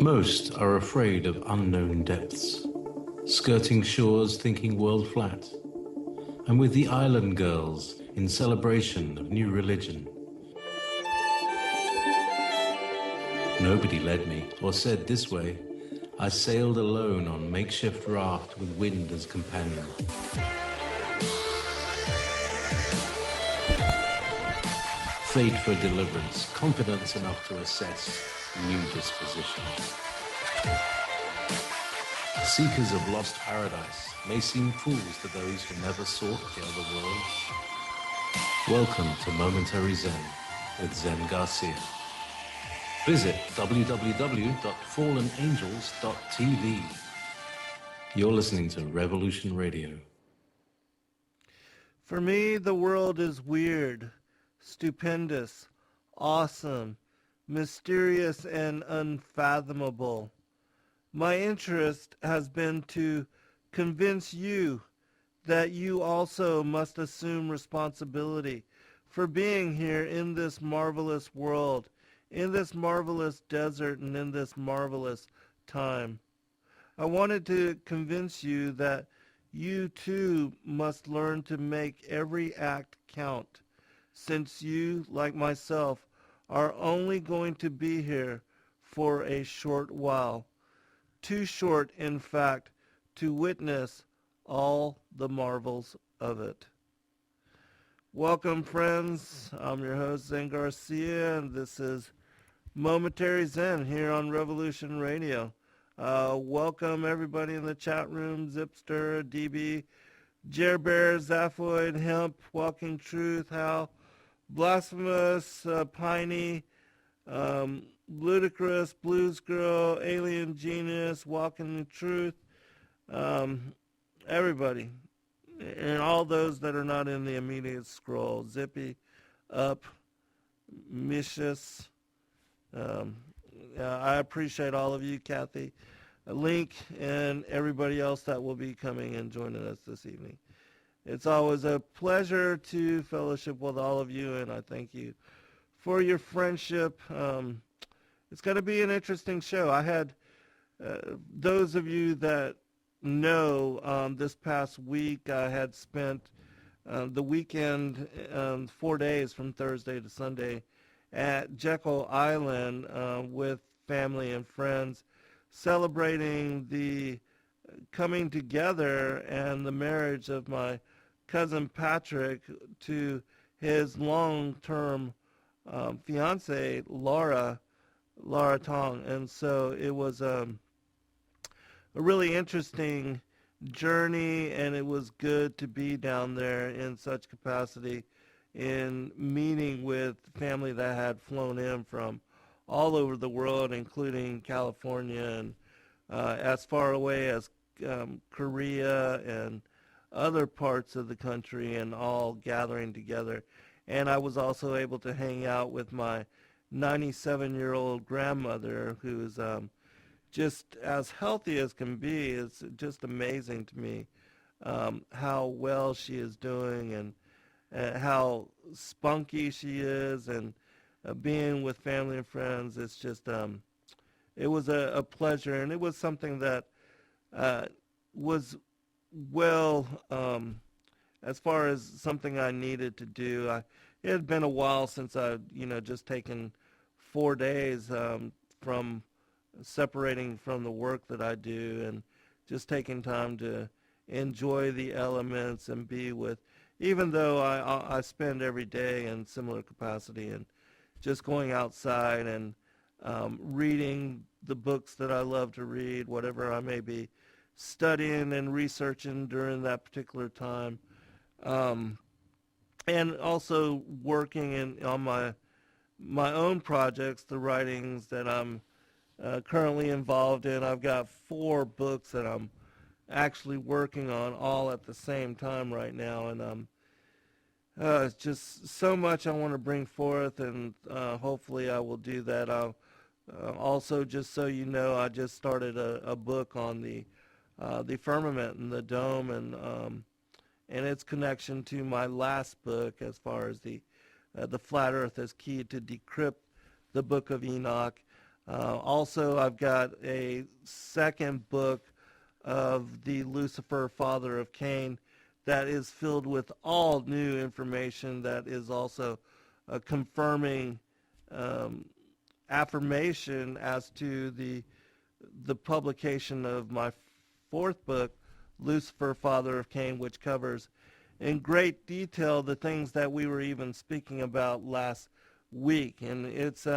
Most are afraid of unknown depths, skirting shores thinking world flat, and with the island girls in celebration of new religion. Nobody led me or said this way. I sailed alone on makeshift raft with wind as companion. Fate for deliverance, confidence enough to assess new dispositions. Seekers of lost paradise may seem fools to those who never sought the other world. Welcome to Momentary Zen with Zen Garcia. Visit www.fallenangels.tv. You're listening to Revolution Radio. For me, the world is weird, stupendous, awesome, mysterious, and unfathomable. My interest has been to convince you that you also must assume responsibility for being here in this marvelous world, in this marvelous desert, and in this marvelous time. I wanted to convince you that you too must learn to make every act count, since you, like myself, are only going to be here for a short while. Too short, in fact, to witness all the marvels of it. Welcome, friends. I'm your host, Zen Garcia, and this is Momentary Zen here on Revolution Radio. Welcome, everybody in the chat room, Zipster, DB, Jer Bear, Zaphoid, Hemp, Walking Truth, Hal, Blasphemous, Piney, Ludicrous, Blues Girl, Alien Genius, Walking the Truth, everybody, and all those that are not in the immediate scroll, Zippy, Up, Micious, I appreciate all of you, Kathy, Link, and everybody else that will be coming and joining us this evening. It's always a pleasure to fellowship with all of you, and I thank you for your friendship. It's going to be an interesting show. I had those of you that know this past week, I had spent the weekend, 4 days from Thursday to Sunday, at Jekyll Island with family and friends, celebrating the coming together and the marriage of my cousin Patrick to his long-term fiance, Laura Tong. And so it was a really interesting journey, and it was good to be down there in such capacity in meeting with family that had flown in from all over the world, including California and as far away as Korea and other parts of the country, and all gathering together. And I was also able to hang out with my 97-year-old grandmother, who's just as healthy as can be. It's just amazing to me how well she is doing, and how spunky she is, and being with family and friends. It's just, it was a pleasure, and it was something that was well, as far as something I needed to do. It had been a while since I'd, just taken 4 days from separating from the work that I do, and just taking time to enjoy the elements and be with, even though I spend every day in similar capacity, and just going outside and reading the books that I love to read, whatever I may be studying and researching during that particular time, and also working on my own projects, the writings that I'm currently involved in. I've got 4 books that I'm actually working on all at the same time right now, and it's just so much I want to bring forth, and hopefully I will do that. I'll also, just so you know, I just started a book on the firmament and the dome, and its connection to my last book, as far as the flat Earth is key to decrypt the Book of Enoch. Also, I've got a second book of the Lucifer, father of Cain, that is filled with all new information that is also confirming affirmation as to the publication of my fourth book, Lucifer, father of Cain, which covers in great detail the things that we were even speaking about last week. And it's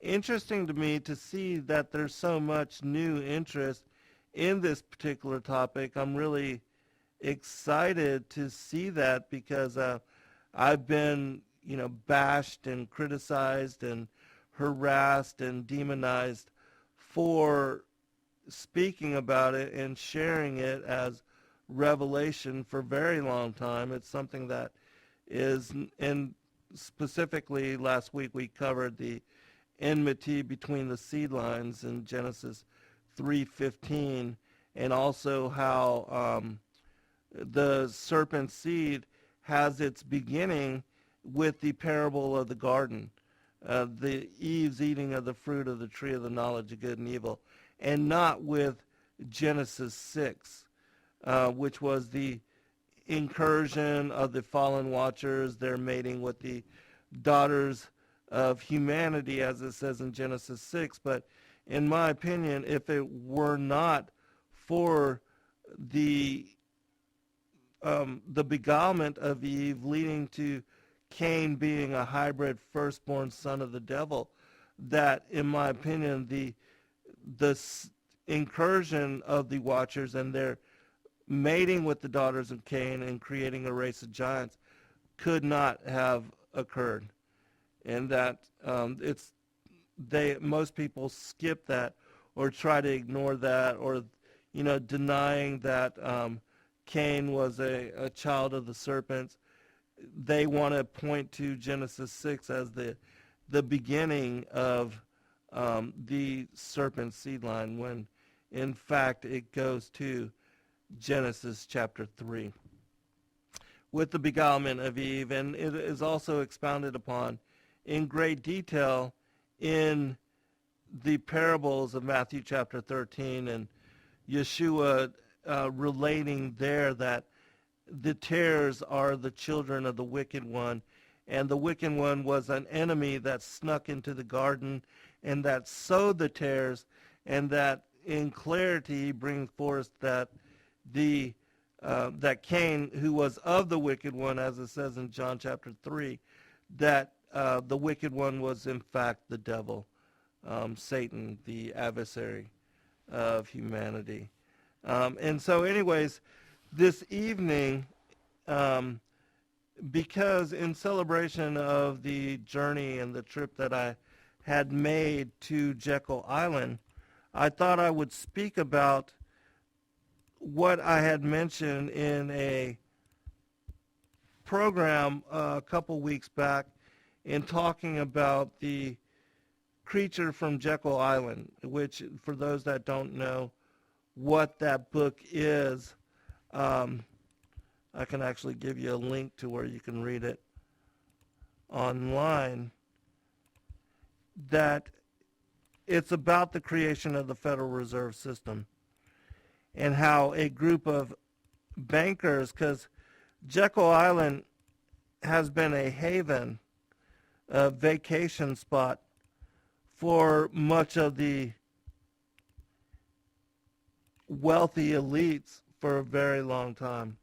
interesting to me to see that there's so much new interest in this particular topic. I'm really excited to see that because I've been, bashed and criticized and harassed and demonized for speaking about it and sharing it as revelation for a very long time. It's something that is, and specifically last week we covered the enmity between the seed lines in Genesis 3:15, and also how the serpent seed has its beginning with the parable of the garden, the Eve's eating of the fruit of the tree of the knowledge of good and evil, and not with Genesis 6, which was the incursion of the fallen watchers, their mating with the daughters of humanity, as it says in Genesis 6. But in my opinion, if it were not for the beguilement of Eve leading to Cain being a hybrid firstborn son of the devil, that, in my opinion, the incursion of the watchers and their mating with the daughters of Cain and creating a race of giants could not have occurred. And that most people skip that or try to ignore that, or denying that Cain was a child of the serpent. They want to point to Genesis 6 as the beginning of the serpent seed line, when in fact it goes to Genesis chapter 3 with the beguilement of Eve. And it is also expounded upon in great detail in the parables of Matthew chapter 13, and Yeshua relating there that the tares are the children of the wicked one, and the wicked one was an enemy that snuck into the garden and that sowed the tares, and that in clarity bring forth that that Cain, who was of the wicked one, as it says in John chapter 3, that the wicked one was in fact the devil, Satan, the adversary of humanity. And so anyways, this evening, because in celebration of the journey and the trip that I had made to Jekyll Island, I thought I would speak about what I had mentioned in a program a couple weeks back in talking about the creature from Jekyll Island, which, for those that don't know what that book is, I can actually give you a link to where you can read it online, that it's about the creation of the Federal Reserve System and how a group of bankers, because Jekyll Island has been a haven, a vacation spot for much of the wealthy elites for a very long time.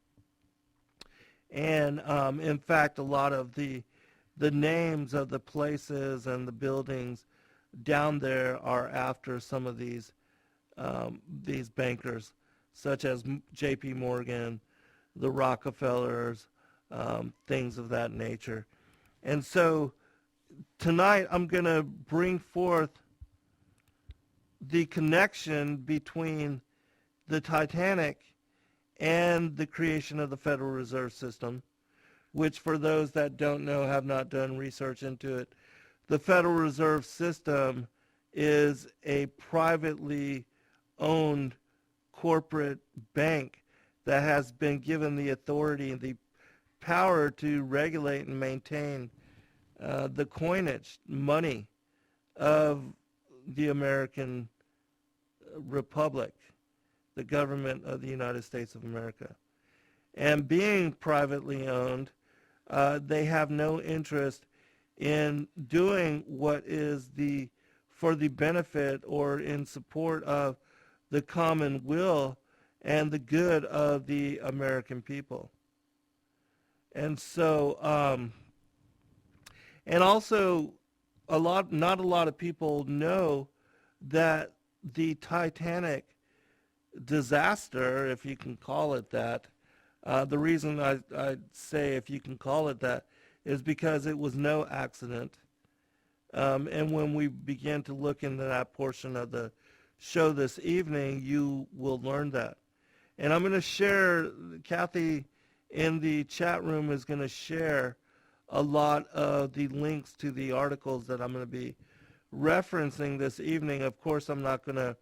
And in fact, a lot of the names of the places and the buildings down there are after some of these bankers, such as J.P. Morgan, the Rockefellers, things of that nature. And so tonight I'm going to bring forth the connection between the Titanic and the creation of the Federal Reserve System, which, for those that don't know, have not done research into it, the Federal Reserve System is a privately owned corporate bank that has been given the authority and the power to regulate and maintain the coinage, money of the American Republic, the government of the United States of America. And being privately owned, they have no interest in doing what is for the benefit or in support of the common will and the good of the American people. And so, and also, not a lot of people know that the Titanic disaster, if you can call it that, the reason I say if you can call it that is because it was no accident. And when we begin to look into that portion of the show this evening, you will learn that. And I'm going to share, Kathy in the chat room is going to share a lot of the links to the articles that I'm going to be referencing this evening. Of course, I'm not going to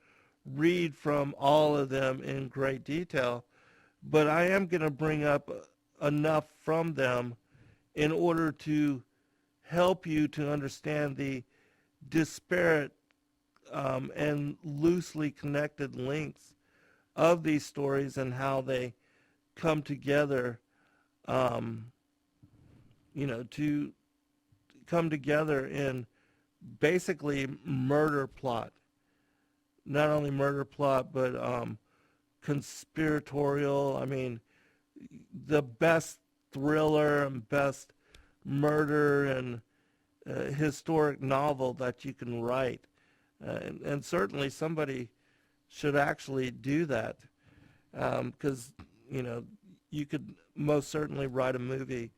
read from all of them in great detail, but I am going to bring up enough from them in order to help you to understand the disparate and loosely connected links of these stories and how they come together, to come together in basically murder plot. Not only murder plot, but conspiratorial. I mean, the best thriller and best murder and historic novel that you can write. And certainly somebody should actually do that, because, you could most certainly write a movie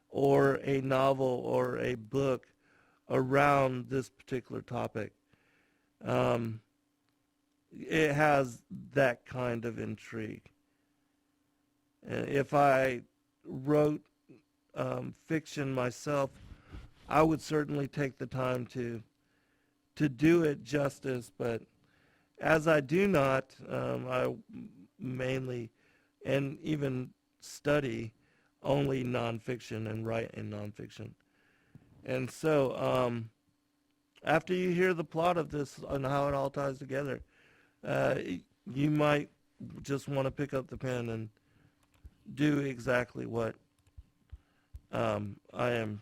or a novel or a book around this particular topic. It has that kind of intrigue. If I wrote fiction myself, I would certainly take the time to do it justice, but as I do not, I mainly and even study only nonfiction and write in nonfiction. And so after you hear the plot of this and how it all ties together, you might just want to pick up the pen and do exactly what I am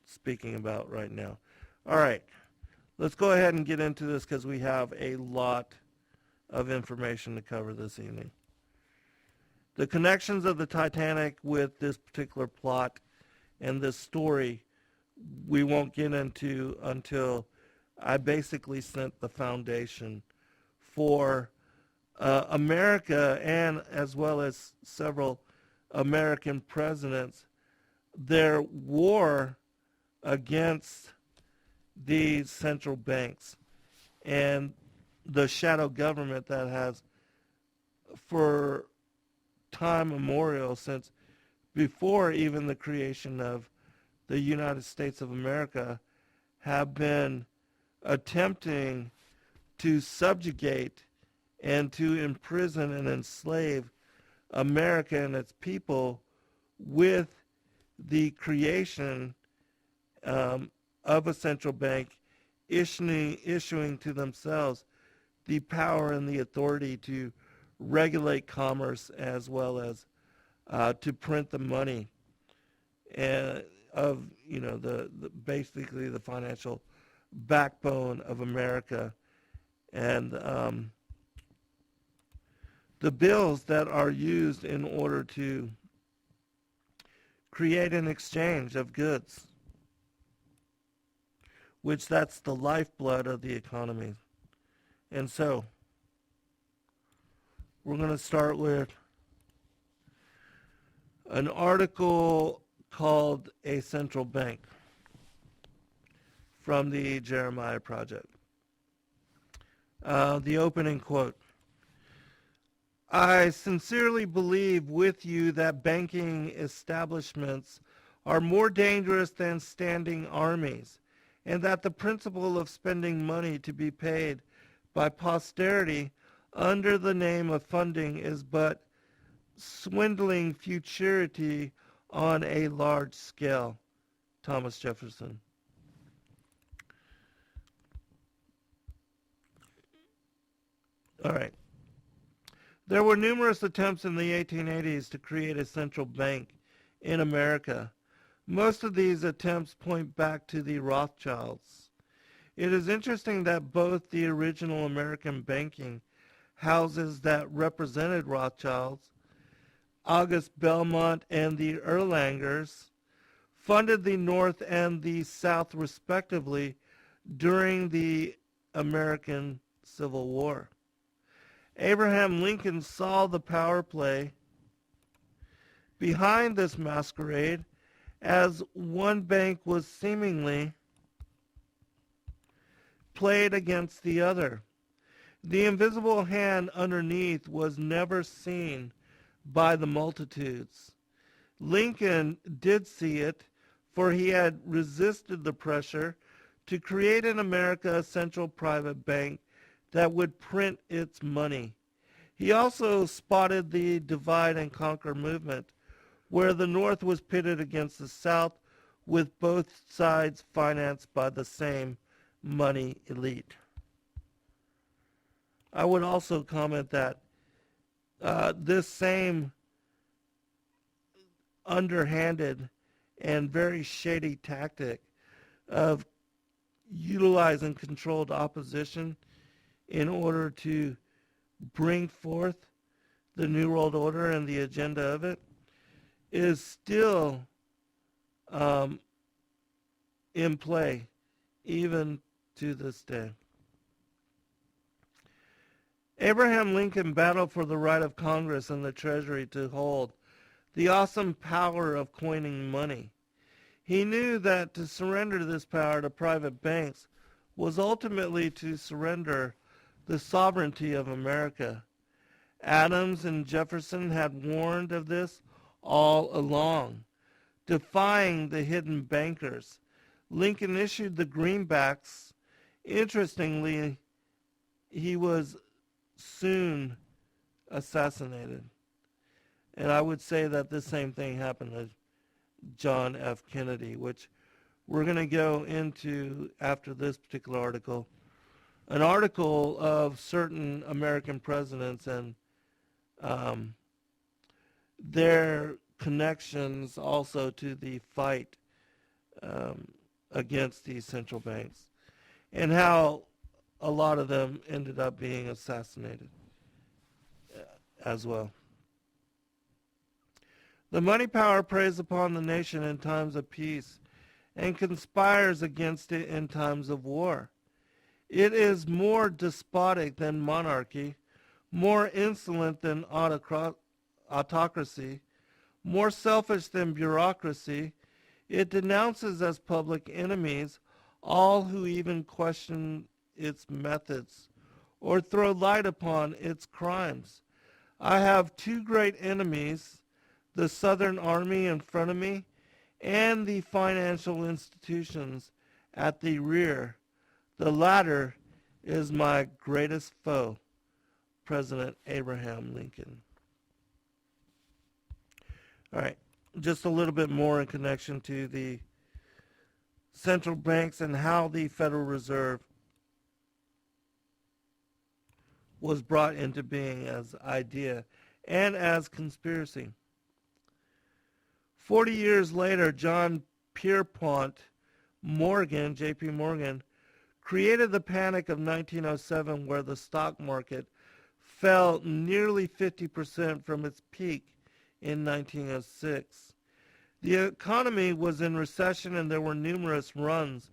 speaking about right now. All right, let's go ahead and get into this because we have a lot of information to cover this evening. The connections of the Titanic with this particular plot and this story we won't get into until I basically set the foundation for America, and as well as several American presidents, their war against these central banks and the shadow government that has, for time immemorial, since before even the creation of the United States of America, have been attempting to subjugate and to imprison and enslave America and its people with the creation of a central bank issuing to themselves the power and the authority to regulate commerce as well as to print the money and of the basically the financial backbone of America. And the bills that are used in order to create an exchange of goods, which that's the lifeblood of the economy. And so we're going to start with an article called A Central Bank from the Jeremiah Project. The opening quote: I sincerely believe with you that banking establishments are more dangerous than standing armies, and that the principle of spending money to be paid by posterity under the name of funding is but swindling futurity on a large scale. Thomas Jefferson. All right. There were numerous attempts in the 1880s to create a central bank in America. Most of these attempts point back to the Rothschilds. It is interesting that both the original American banking houses that represented Rothschilds, August Belmont and the Erlangers, funded the North and the South respectively during the American Civil War. Abraham Lincoln saw the power play behind this masquerade as one bank was seemingly played against the other. The invisible hand underneath was never seen by the multitudes. Lincoln did see it, for he had resisted the pressure to create in America a central private bank that would print its money. He also spotted the divide and conquer movement, where the North was pitted against the South, with both sides financed by the same money elite. I would also comment that this same underhanded and very shady tactic of utilizing controlled opposition in order to bring forth the New World Order and the agenda of it is still in play even to this day. Abraham Lincoln battled for the right of Congress and the Treasury to hold the awesome power of coining money. He knew that to surrender this power to private banks was ultimately to surrender the sovereignty of America. Adams and Jefferson had warned of this all along. Defying the hidden bankers, Lincoln issued the greenbacks. Interestingly, he was soon assassinated. And I would say that the same thing happened to John F. Kennedy, which we're going to go into after this particular article. An article of certain American presidents and their connections also to the fight against these central banks, and how a lot of them ended up being assassinated as well. The money power preys upon the nation in times of peace and conspires against it in times of war. It is more despotic than monarchy, more insolent than autocracy, more selfish than bureaucracy. It denounces as public enemies all who even question its methods or throw light upon its crimes. I have two great enemies, the Southern Army in front of me and the financial institutions at the rear. The latter is my greatest foe, President Abraham Lincoln. All right, just a little bit more in connection to the central banks and how the Federal Reserve was brought into being as idea and as conspiracy. 40 years later, John Pierpont Morgan, J.P. Morgan, created the panic of 1907, where the stock market fell nearly 50% from its peak in 1906. The economy was in recession and there were numerous runs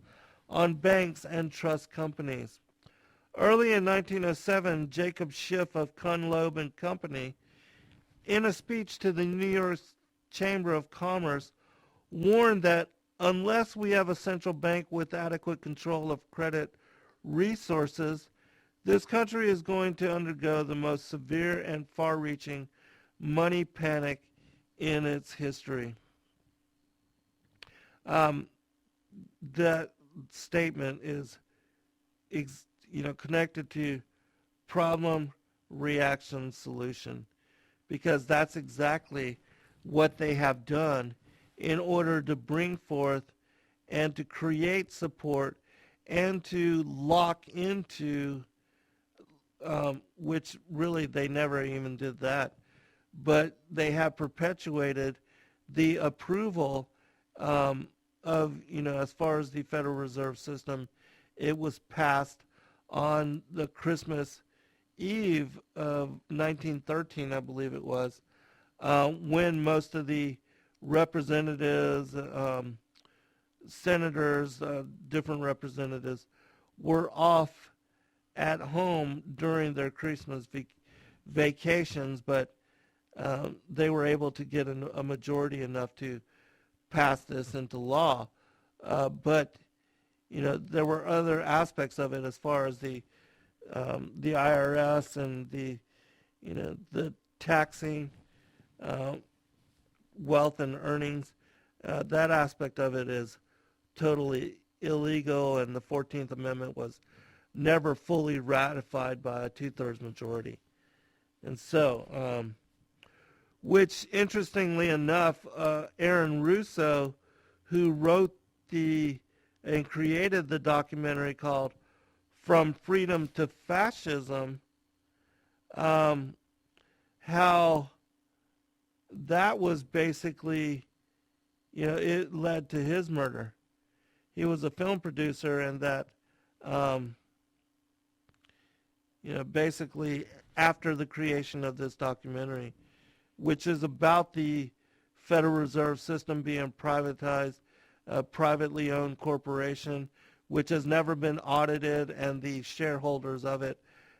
on banks and trust companies. Early in 1907, Jacob Schiff of Kunloeb and Company, in a speech to the New York Chamber of Commerce, warned that unless we have a central bank with adequate control of credit resources, this country is going to undergo the most severe and far-reaching money panic in its history. That statement is, connected to problem, reaction, solution, because that's exactly what they have done in order to bring forth and to create support and to lock into which really they never even did that, but they have perpetuated the approval of, as far as the Federal Reserve System. It was passed on the Christmas Eve of 1913, I believe it was, when most of the representatives, senators, different representatives were off at home during their Christmas vacations, but they were able to get a majority enough to pass this into law. But there were other aspects of it as far as the IRS and the taxing wealth and earnings. That aspect of it is totally illegal, and the 14th Amendment was never fully ratified by a 2/3 majority. And so, which interestingly enough, Aaron Russo, who wrote and created the documentary called From Freedom to Fascism, how that was basically, it led to his murder. He was a film producer, and that, basically after the creation of this documentary, which is about the Federal Reserve System being privatized, a privately owned corporation, which has never been audited, and the shareholders of it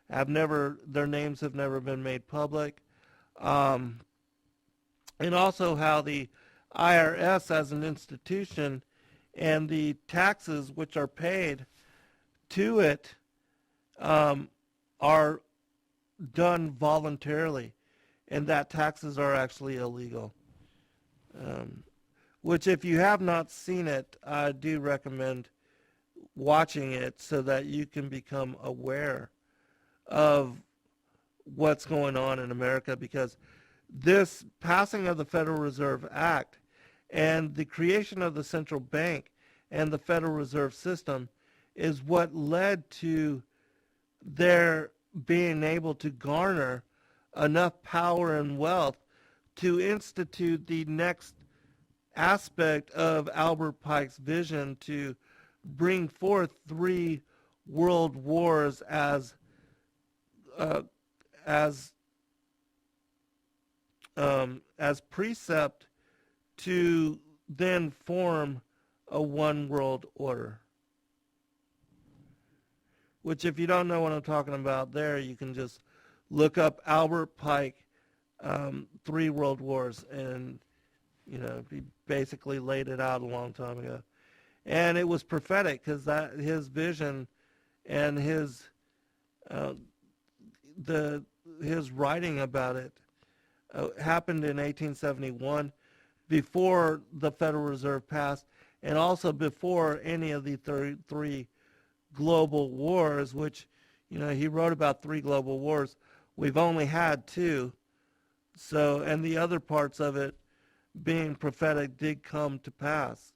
their names have never been made public. And also how the IRS as an institution and the taxes which are paid to it are done voluntarily, and that taxes are actually illegal. Which, if you have not seen it, I do recommend watching it so that you can become aware of what's going on in America, because this passing of the Federal Reserve Act and the creation of the central bank and the Federal Reserve System is what led to their being able to garner enough power and wealth to institute the next aspect of Albert Pike's vision to bring forth 3 world wars as precept to then form a one world order. Which, if you don't know what I'm talking about there, you can just look up Albert Pike, 3 world wars, and he basically laid it out a long time ago. And it was prophetic, because his vision and his writing about it happened in 1871, before the Federal Reserve passed, and also before any of the 3 global wars, which, he wrote about 3 global wars. We've only had 2. So, and the other parts of it being prophetic did come to pass.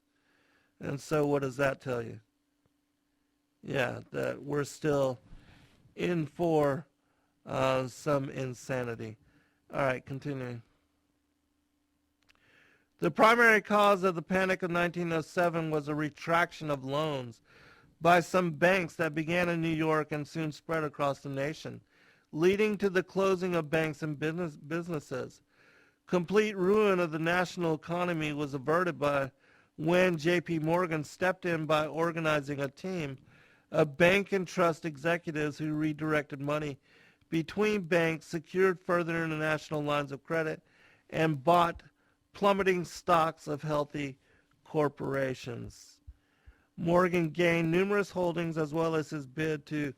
And so what does that tell you? Yeah, that we're still in for some insanity. All right, continuing. The primary cause of the Panic of 1907 was a retraction of loans by some banks that began in New York and soon spread across the nation, leading to the closing of banks and businesses. Complete ruin of the national economy was averted by when J.P. Morgan stepped in by organizing a team of bank and trust executives who redirected money between banks, secured further international lines of credit, and bought plummeting stocks of healthy corporations. Morgan gained numerous holdings, as well as his bid to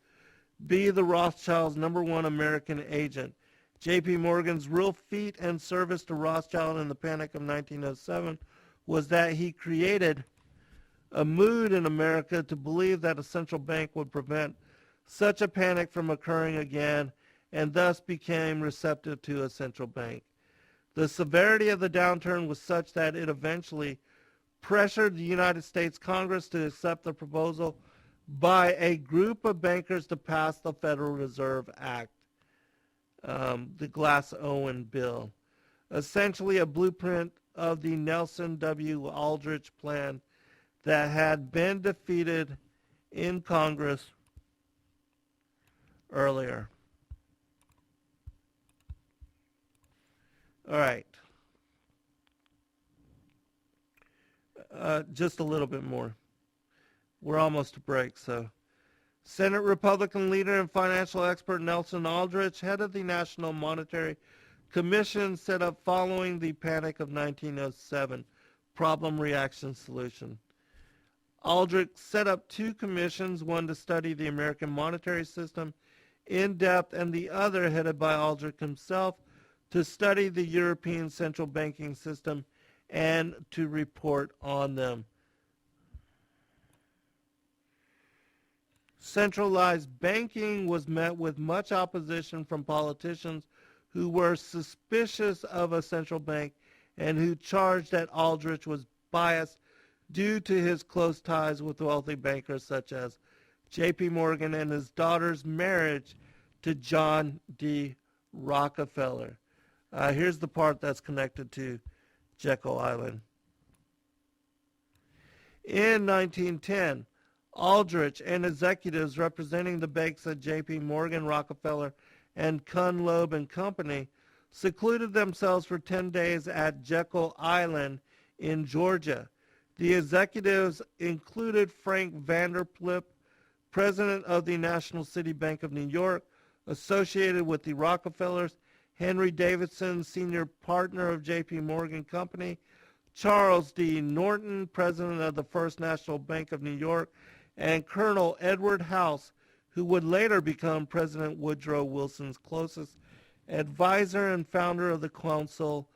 be the Rothschilds' #1 American agent. J.P. Morgan's real feat and service to Rothschild in the Panic of 1907 was that he created a mood in America to believe that a central bank would prevent such a panic from occurring again, and thus became receptive to a central bank. The severity of the downturn was such that it eventually pressured the United States Congress to accept the proposal by a group of bankers to pass the Federal Reserve Act, the Glass-Owen bill, essentially a blueprint of the Nelson W. Aldrich plan that had been defeated in Congress earlier. All right. Just a little bit more. We're almost to break, so. Senate Republican leader and financial expert Nelson Aldrich, head of the National Monetary Commission, set up following the Panic of 1907 Problem Reaction Solution. Aldrich set up two commissions, one to study the American monetary system in depth and the other, headed by Aldrich himself, to study the European central banking system and to report on them. Centralized banking was met with much opposition from politicians who were suspicious of a central bank and who charged that Aldrich was biased due to his close ties with wealthy bankers such as J.P. Morgan and his daughter's marriage to John D. Rockefeller. Here's the part that's connected to Jekyll Island. In 1910, Aldrich and executives representing the banks at J.P. Morgan, Rockefeller, and Kuhn, Loeb and Company secluded themselves for 10 days at Jekyll Island in Georgia. The executives included Frank Vanderplip, president of the National City Bank of New York, associated with the Rockefellers, Henry Davidson, senior partner of J.P. Morgan Company, Charles D. Norton, president of the First National Bank of New York, and Colonel Edward House, who would later become President Woodrow Wilson's closest advisor and founder of the Council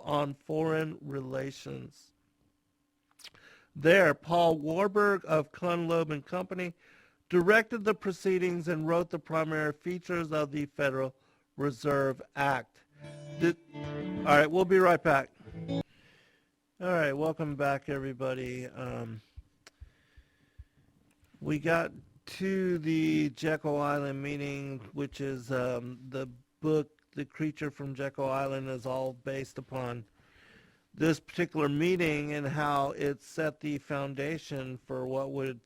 on Foreign Relations. There, Paul Warburg of Kuhn, Loeb and Company directed the proceedings and wrote the primary features of the Federal Reserve Act. All right, we'll be right back. All right, welcome back, everybody. We got to the Jekyll Island meeting, which is the book, The Creature from Jekyll Island, is all based upon this particular meeting and how it set the foundation for what would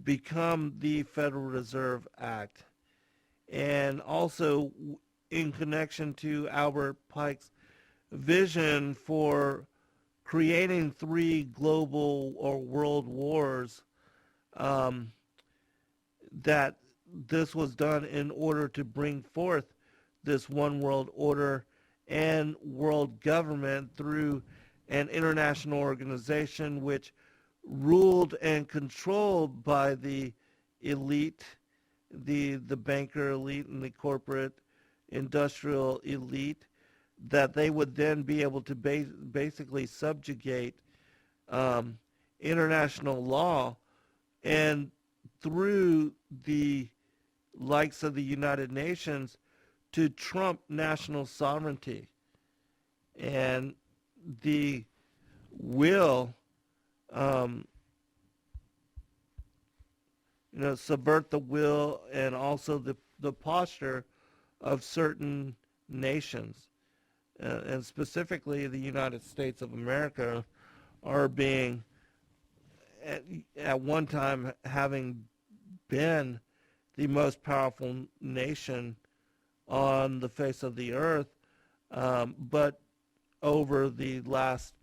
become the Federal Reserve Act. And also in connection to Albert Pike's vision for creating 3 global or world wars, that this was done in order to bring forth this one world order and world government through an international organization which ruled and controlled by the elite, the banker elite and the corporate industrial elite, that they would then be able to basically subjugate international law, and through the likes of the United Nations to trump national sovereignty and the will, subvert the will and also the posture of certain nations, and specifically the United States of America, are being, at one time, having been the most powerful nation on the face of the earth, but over the last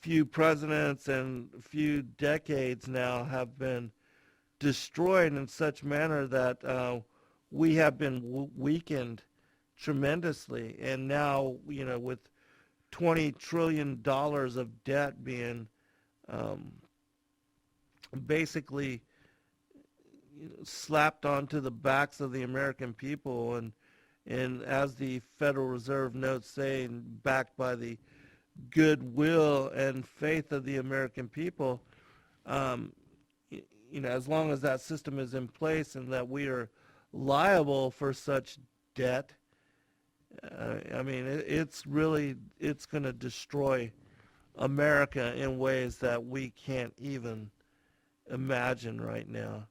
few presidents and few decades now have been destroyed in such manner that we have been weakened tremendously. And now, with $20 trillion of debt being basically slapped onto the backs of the American people, and as the Federal Reserve notes say, backed by the goodwill and faith of the American people, as long as that system is in place and that we are liable for such debt, it's going to destroy America in ways that we can't even imagine right now.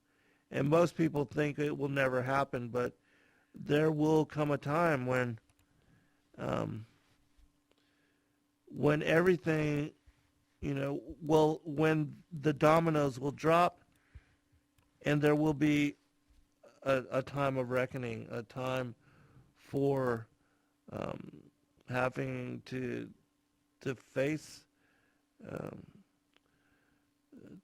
And most people think it will never happen, but there will come a time um, when everything, when the dominoes will drop, and there will be a time of reckoning, a time for having to face um,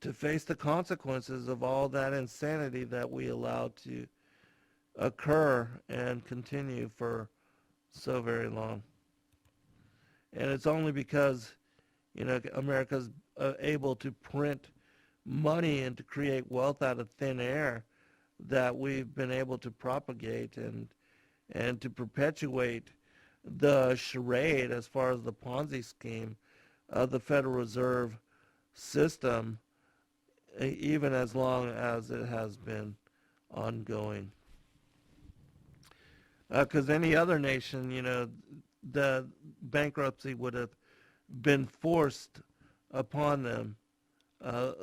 to face the consequences of all that insanity that we allowed to occur and continue for so very long. And it's only because, America's able to print money and to create wealth out of thin air that we've been able to propagate and to perpetuate the charade as far as the Ponzi scheme of the Federal Reserve System, even as long as it has been ongoing. Because any other nation, the bankruptcy would have been forced upon them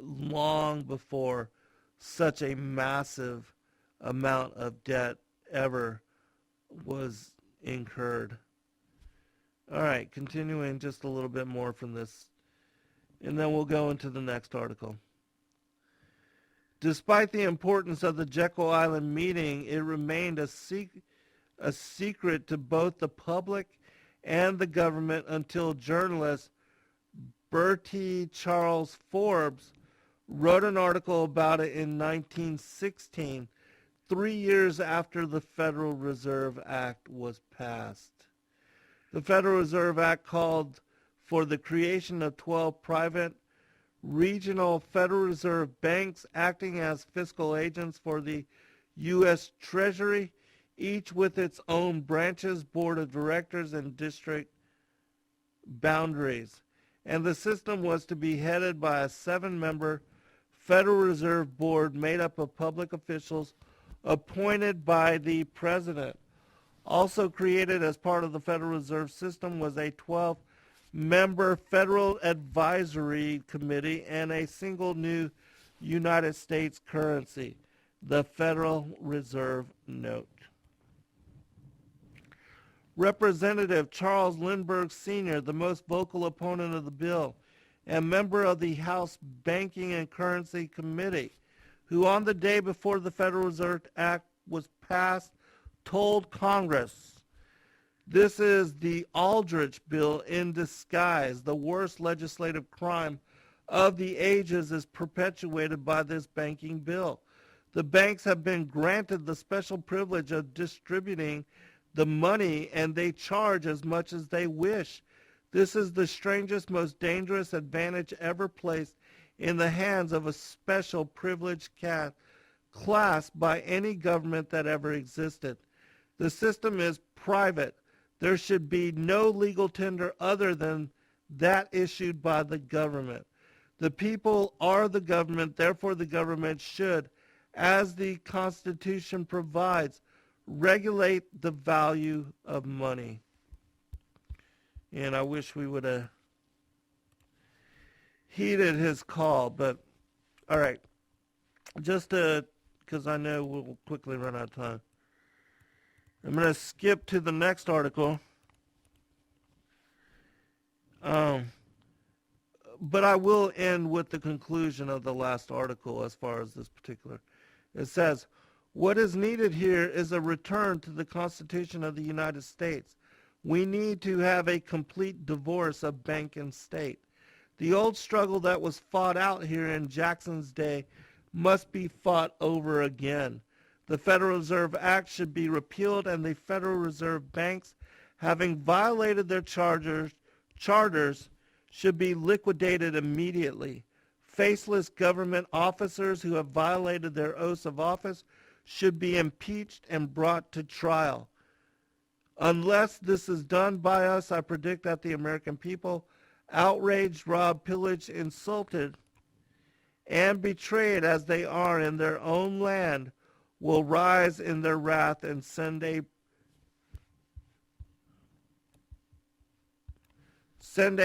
long before such a massive amount of debt ever was incurred. All right, continuing just a little bit more from this, and then we'll go into the next article. Despite the importance of the Jekyll Island meeting, it remained a secret to both the public and the government until journalist Bertie Charles Forbes wrote an article about it in 1916, 3 years after the Federal Reserve Act was passed. The Federal Reserve Act called for the creation of 12 private regional Federal Reserve banks acting as fiscal agents for the U.S. Treasury, each with its own branches, board of directors, and district boundaries. And the system was to be headed by a 7-member Federal Reserve Board made up of public officials appointed by the President. Also created as part of the Federal Reserve System was a 12-member Federal Advisory Committee and a single new United States currency, the Federal Reserve Note. Representative Charles Lindbergh Sr., the most vocal opponent of the bill, and member of the House Banking and Currency Committee, who on the day before the Federal Reserve Act was passed, told Congress, "This is the Aldrich Bill in disguise. The worst legislative crime of the ages is perpetuated by this banking bill. The banks have been granted the special privilege of distributing the money, and they charge as much as they wish. This is the strangest, most dangerous advantage ever placed in the hands of a special privileged class by any government that ever existed. The system is private. There should be no legal tender other than that issued by the government. The people are the government, therefore the government should, as the Constitution provides, regulate the value of money." And I wish we would have heeded his call, but all right. Just because I know we'll quickly run out of time, I'm going to skip to the next article. But I will end with the conclusion of the last article as far as this particular. It says, "What is needed here is a return to the Constitution of the United States. We need to have a complete divorce of bank and state. The old struggle that was fought out here in Jackson's day must be fought over again. The Federal Reserve Act should be repealed, and the Federal Reserve banks, having violated their charters, should be liquidated immediately. Faceless government officers who have violated their oaths of office should be impeached and brought to trial. Unless this is done by us, I predict that the American people, outraged, robbed, pillaged, insulted, and betrayed as they are in their own land, will rise in their wrath and send a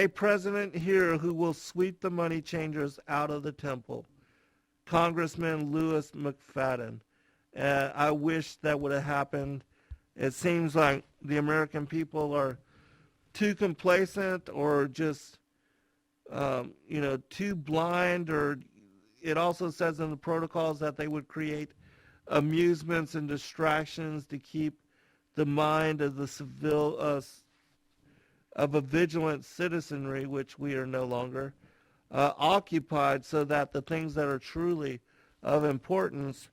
president here who will sweep the money changers out of the temple." Congressman Louis McFadden. I wish that would have happened. It seems like the American people are too complacent or just, too blind, or it also says in the protocols that they would create amusements and distractions to keep the mind of the of a vigilant citizenry, which we are no longer, occupied, so that the things that are truly of importance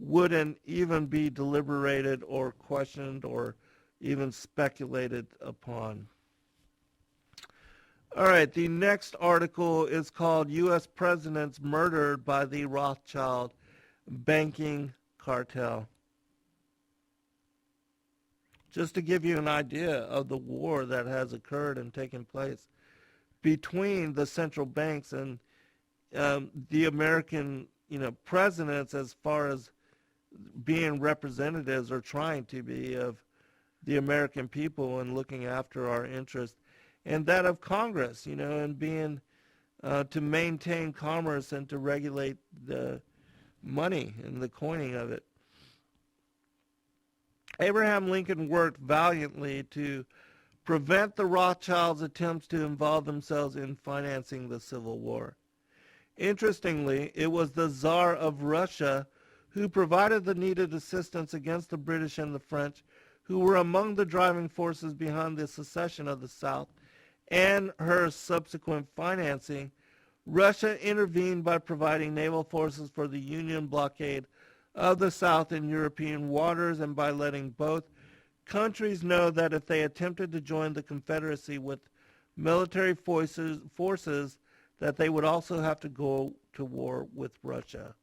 wouldn't even be deliberated or questioned or even speculated upon. All right, the next article is called U.S. Presidents Murdered by the Rothschild Banking Cartel. Just to give you an idea of the war that has occurred and taken place between the central banks and the American, presidents, as far as being representatives or trying to be of the American people and looking after our interests, and that of Congress, and being to maintain commerce and to regulate the money and the coining of it. Abraham Lincoln worked valiantly to prevent the Rothschilds' attempts to involve themselves in financing the Civil War. Interestingly, it was the Tsar of Russia who provided the needed assistance against the British and the French, who were among the driving forces behind the secession of the South and her subsequent financing. Russia intervened by providing naval forces for the Union blockade of the South in European waters, and by letting both countries know that if they attempted to join the Confederacy with military forces, that they would also have to go to war with Russia.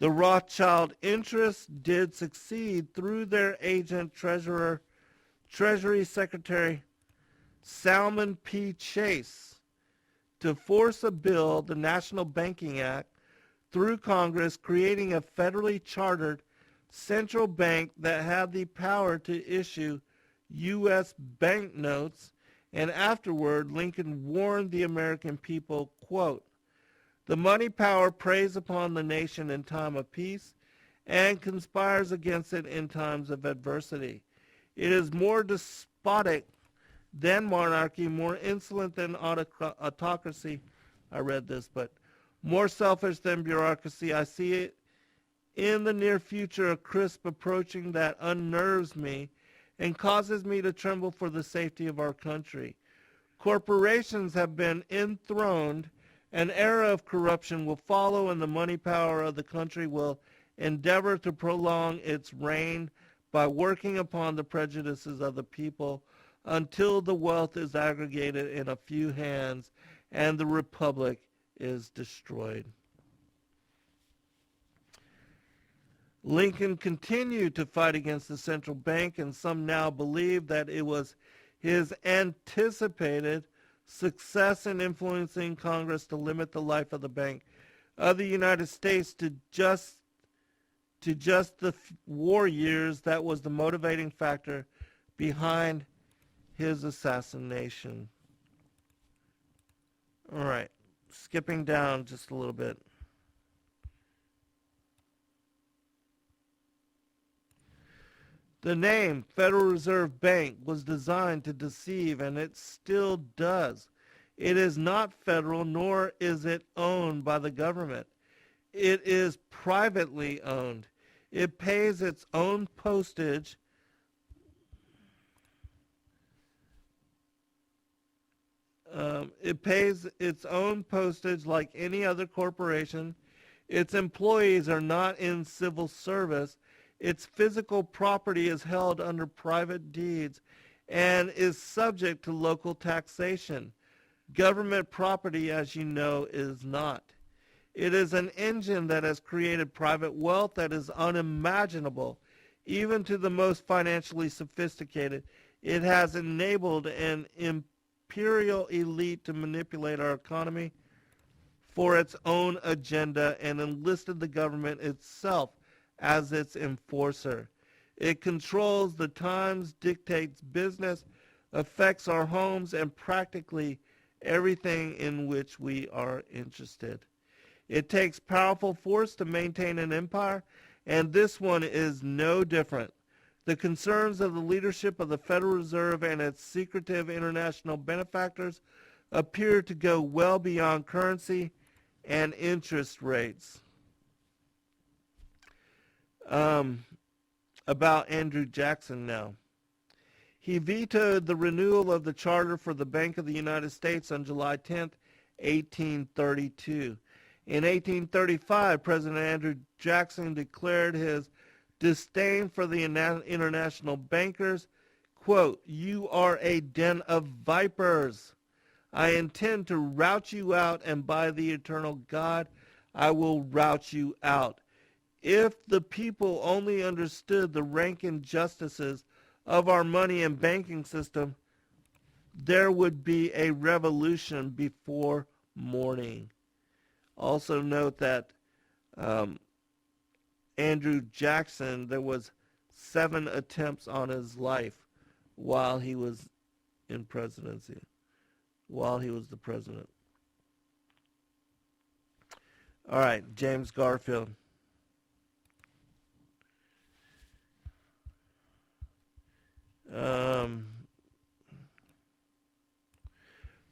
The Rothschild interests did succeed through their agent, Treasury Secretary Salmon P. Chase, to force a bill, the National Banking Act, through Congress, creating a federally chartered central bank that had the power to issue U.S. banknotes. And afterward, Lincoln warned the American people, quote, "The money power preys upon the nation in time of peace and conspires against it in times of adversity. It is more despotic than monarchy, more insolent than autocracy." I read this, but more selfish than bureaucracy. I see it in the near future, a crisp approaching that unnerves me and causes me to tremble for the safety of our country. Corporations have been enthroned. An era of corruption will follow, and the money power of the country will endeavor to prolong its reign by working upon the prejudices of the people until the wealth is aggregated in a few hands and the republic is destroyed. Lincoln continued to fight against the central bank, and some now believe that it was his anticipated success in influencing Congress to limit the life of the Bank of the United States to just the war years that was the motivating factor behind his assassination. All right, skipping down just a little bit. The name Federal Reserve Bank was designed to deceive, and it still does. It is not federal, nor is it owned by the government. It is privately owned. It pays its own postage. It pays its own postage like any other corporation. Its employees are not in civil service. Its physical property is held under private deeds and is subject to local taxation. Government property, as you know, is not. It is an engine that has created private wealth that is unimaginable, even to the most financially sophisticated. It has enabled an imperial elite to manipulate our economy for its own agenda and enlisted the government itself as its enforcer. It controls the times, dictates business, affects our homes, and practically everything in which we are interested. It takes powerful force to maintain an empire, and this one is no different. The concerns of the leadership of the Federal Reserve and its secretive international benefactors appear to go well beyond currency and interest rates. About Andrew Jackson now. He vetoed the renewal of the charter for the Bank of the United States on July 10, 1832. In 1835, President Andrew Jackson declared his disdain for the international bankers. Quote, "You are a den of vipers. I intend to rout you out, and by the eternal God, I will rout you out. If the people only understood the rank injustices of our money and banking system, there would be a revolution before morning." Also note that Andrew Jackson, there was 7 attempts on his life while he was in presidency, while he was the president. All right, James Garfield.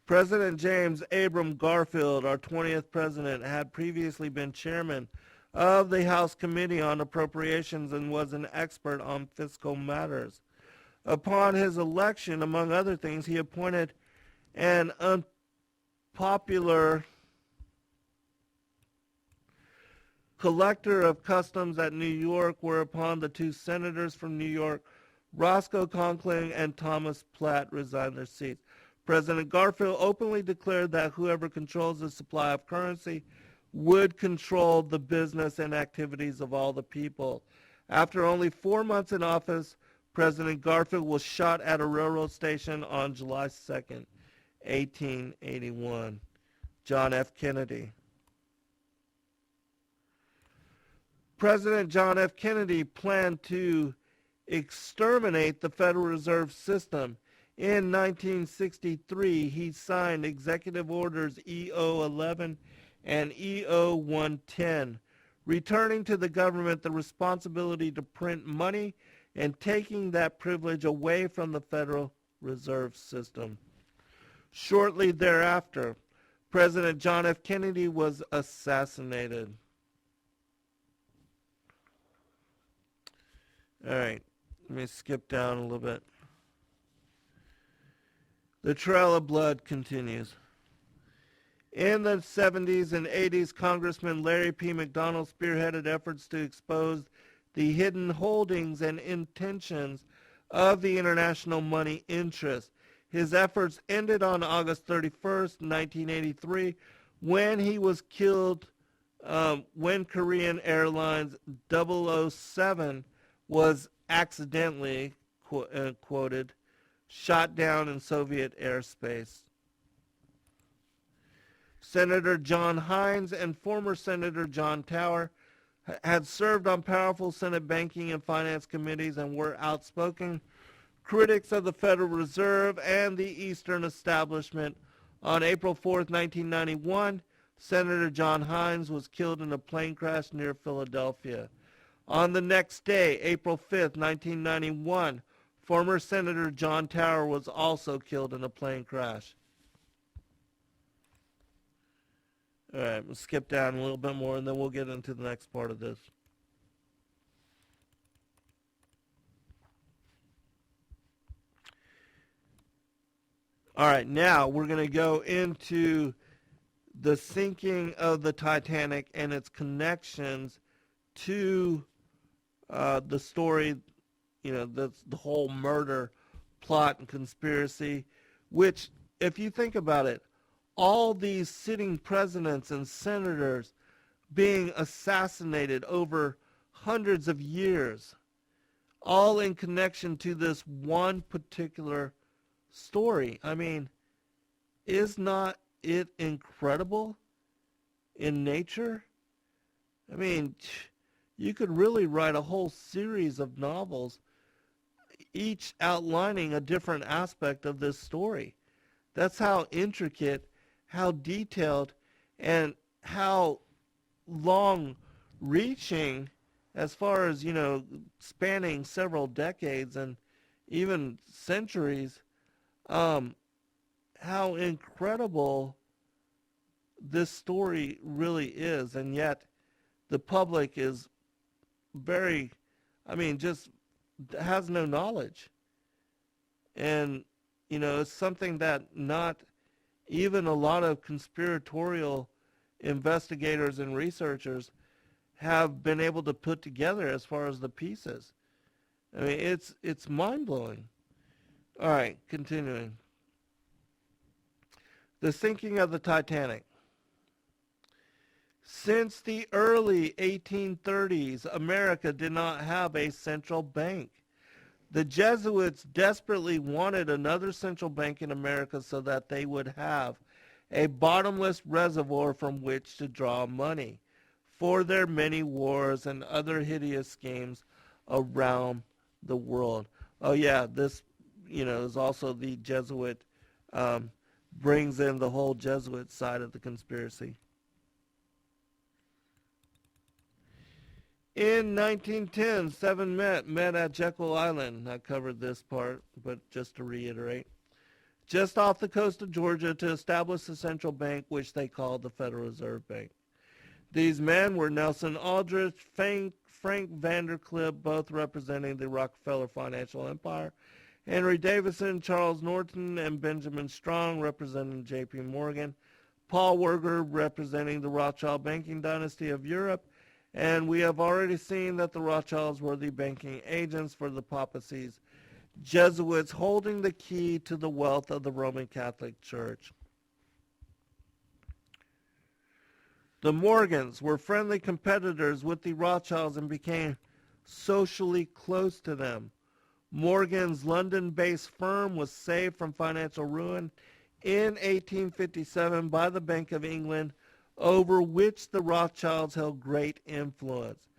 President James Abram Garfield, our 20th president, had previously been chairman of the House Committee on Appropriations and was an expert on fiscal matters. Upon his election, among other things, he appointed an unpopular collector of customs at New York, whereupon the 2 senators from New York, Roscoe Conkling and Thomas Platt, resigned their seats. President Garfield openly declared that whoever controls the supply of currency would control the business and activities of all the people. After only 4 months in office, President Garfield was shot at a railroad station on July 2nd, 1881. John F. Kennedy. President John F. Kennedy planned to exterminate the Federal Reserve System. In 1963, he signed Executive Orders EO 11 and EO 110, returning to the government the responsibility to print money and taking that privilege away from the Federal Reserve System. Shortly thereafter, President John F. Kennedy was assassinated. All right, let me skip down a little bit. The trail of blood continues. In the 70s and 80s, Congressman Larry P. McDonald spearheaded efforts to expose the hidden holdings and intentions of the international money interest. His efforts ended on August 31st, 1983, when he was killed when Korean Airlines 007 was accidentally, quoted, shot down in Soviet airspace. Senator John Hines and former Senator John Tower had served on powerful Senate banking and finance committees and were outspoken critics of the Federal Reserve and the Eastern establishment. On April 4th, 1991, Senator John Hines was killed in a plane crash near Philadelphia. On the next day, April 5th, 1991, former Senator John Tower was also killed in a plane crash. All right, we'll skip down a little bit more, and then we'll get into the next part of this. All right, now we're going to go into the sinking of the Titanic and its connections to the story, the whole murder plot and conspiracy, which, if you think about it, all these sitting presidents and senators being assassinated over hundreds of years, all in connection to this one particular story. I mean, is not it incredible in nature? I mean, you could really write a whole series of novels, each outlining a different aspect of this story. That's how intricate, how detailed, and how long reaching as far as, spanning several decades and even centuries, how incredible this story really is. And yet the public is just has no knowledge. And, it's something that not even a lot of conspiratorial investigators and researchers have been able to put together as far as the pieces. I mean, it's mind-blowing. All right, continuing. The sinking of the Titanic. Since the early 1830s, America did not have a central bank. The Jesuits desperately wanted another central bank in America so that they would have a bottomless reservoir from which to draw money for their many wars and other hideous schemes around the world. Oh yeah, this, is also the Jesuit, brings in the whole Jesuit side of the conspiracy. In 1910, 7 met at Jekyll Island. I covered this part, but just to reiterate. Just off the coast of Georgia to establish a central bank, which they called the Federal Reserve Bank. These men were Nelson Aldrich, Frank Vandercliff, both representing the Rockefeller financial empire, Henry Davison, Charles Norton, and Benjamin Strong, representing J.P. Morgan, Paul Werger, representing the Rothschild banking dynasty of Europe, and we have already seen that the Rothschilds were the banking agents for the papacy's Jesuits, holding the key to the wealth of the Roman Catholic Church. The Morgans were friendly competitors with the Rothschilds and became socially close to them. Morgan's London-based firm was saved from financial ruin in 1857 by the Bank of England, over which the Rothschilds held great influence.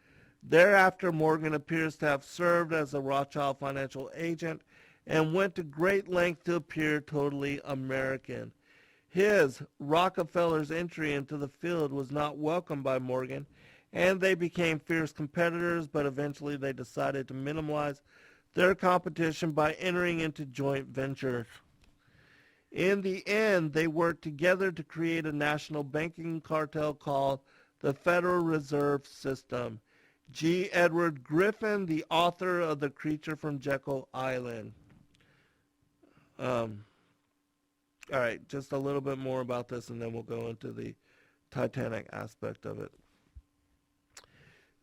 Thereafter, Morgan appears to have served as a Rothschild financial agent and went to great length to appear totally American. His, Rockefeller's, entry into the field was not welcomed by Morgan, and they became fierce competitors, but eventually they decided to minimize their competition by entering into joint ventures. In the end, they worked together to create a national banking cartel called the Federal Reserve System. G. Edward Griffin, the author of The Creature from Jekyll Island. All right, just a little bit more about this, and then we'll go into the Titanic aspect of it.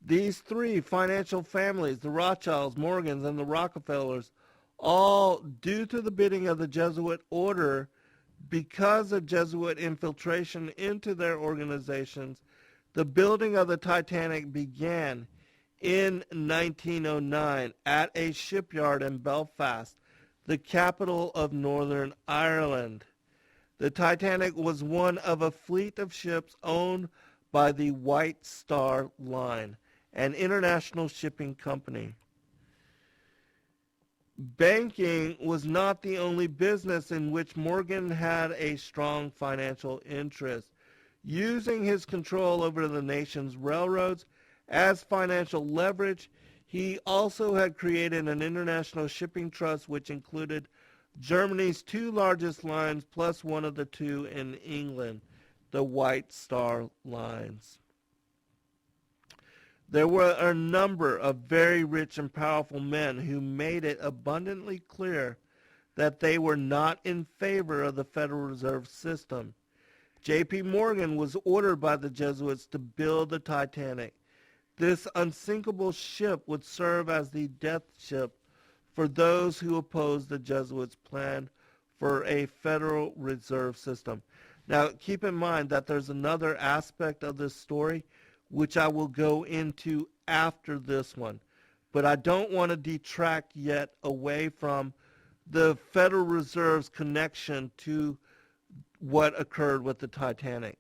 These three financial families, the Rothschilds, Morgans, and the Rockefellers, all due to the bidding of the Jesuit order, because of Jesuit infiltration into their organizations, the building of the Titanic began in 1909 at a shipyard in Belfast, the capital of Northern Ireland. The Titanic was one of a fleet of ships owned by the White Star Line, an international shipping company. Banking was not the only business in which Morgan had a strong financial interest. Using his control over the nation's railroads as financial leverage, he also had created an international shipping trust which included Germany's two largest lines plus one of the two in England, the White Star Lines. There were a number of very rich and powerful men who made it abundantly clear that they were not in favor of the Federal Reserve System. J.P. Morgan was ordered by the Jesuits to build the Titanic. This unsinkable ship would serve as the death ship for those who opposed the Jesuits' plan for a Federal Reserve System. Now, keep in mind that there's another aspect of this story which I will go into after this one. But I don't want to detract yet away from the Federal Reserve's connection to what occurred with the Titanic.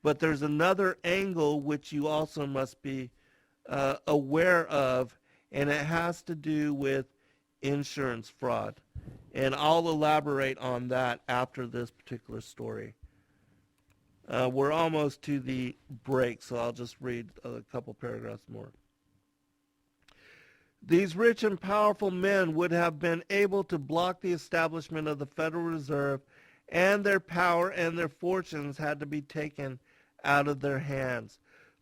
But there's another angle which you also must be aware of, and it has to do with insurance fraud. And I'll elaborate on that after this particular story. We're almost to the break, so I'll just read a couple paragraphs more. These rich and powerful men would have been able to block the establishment of the Federal Reserve, and their power and their fortunes had to be taken out of their hands.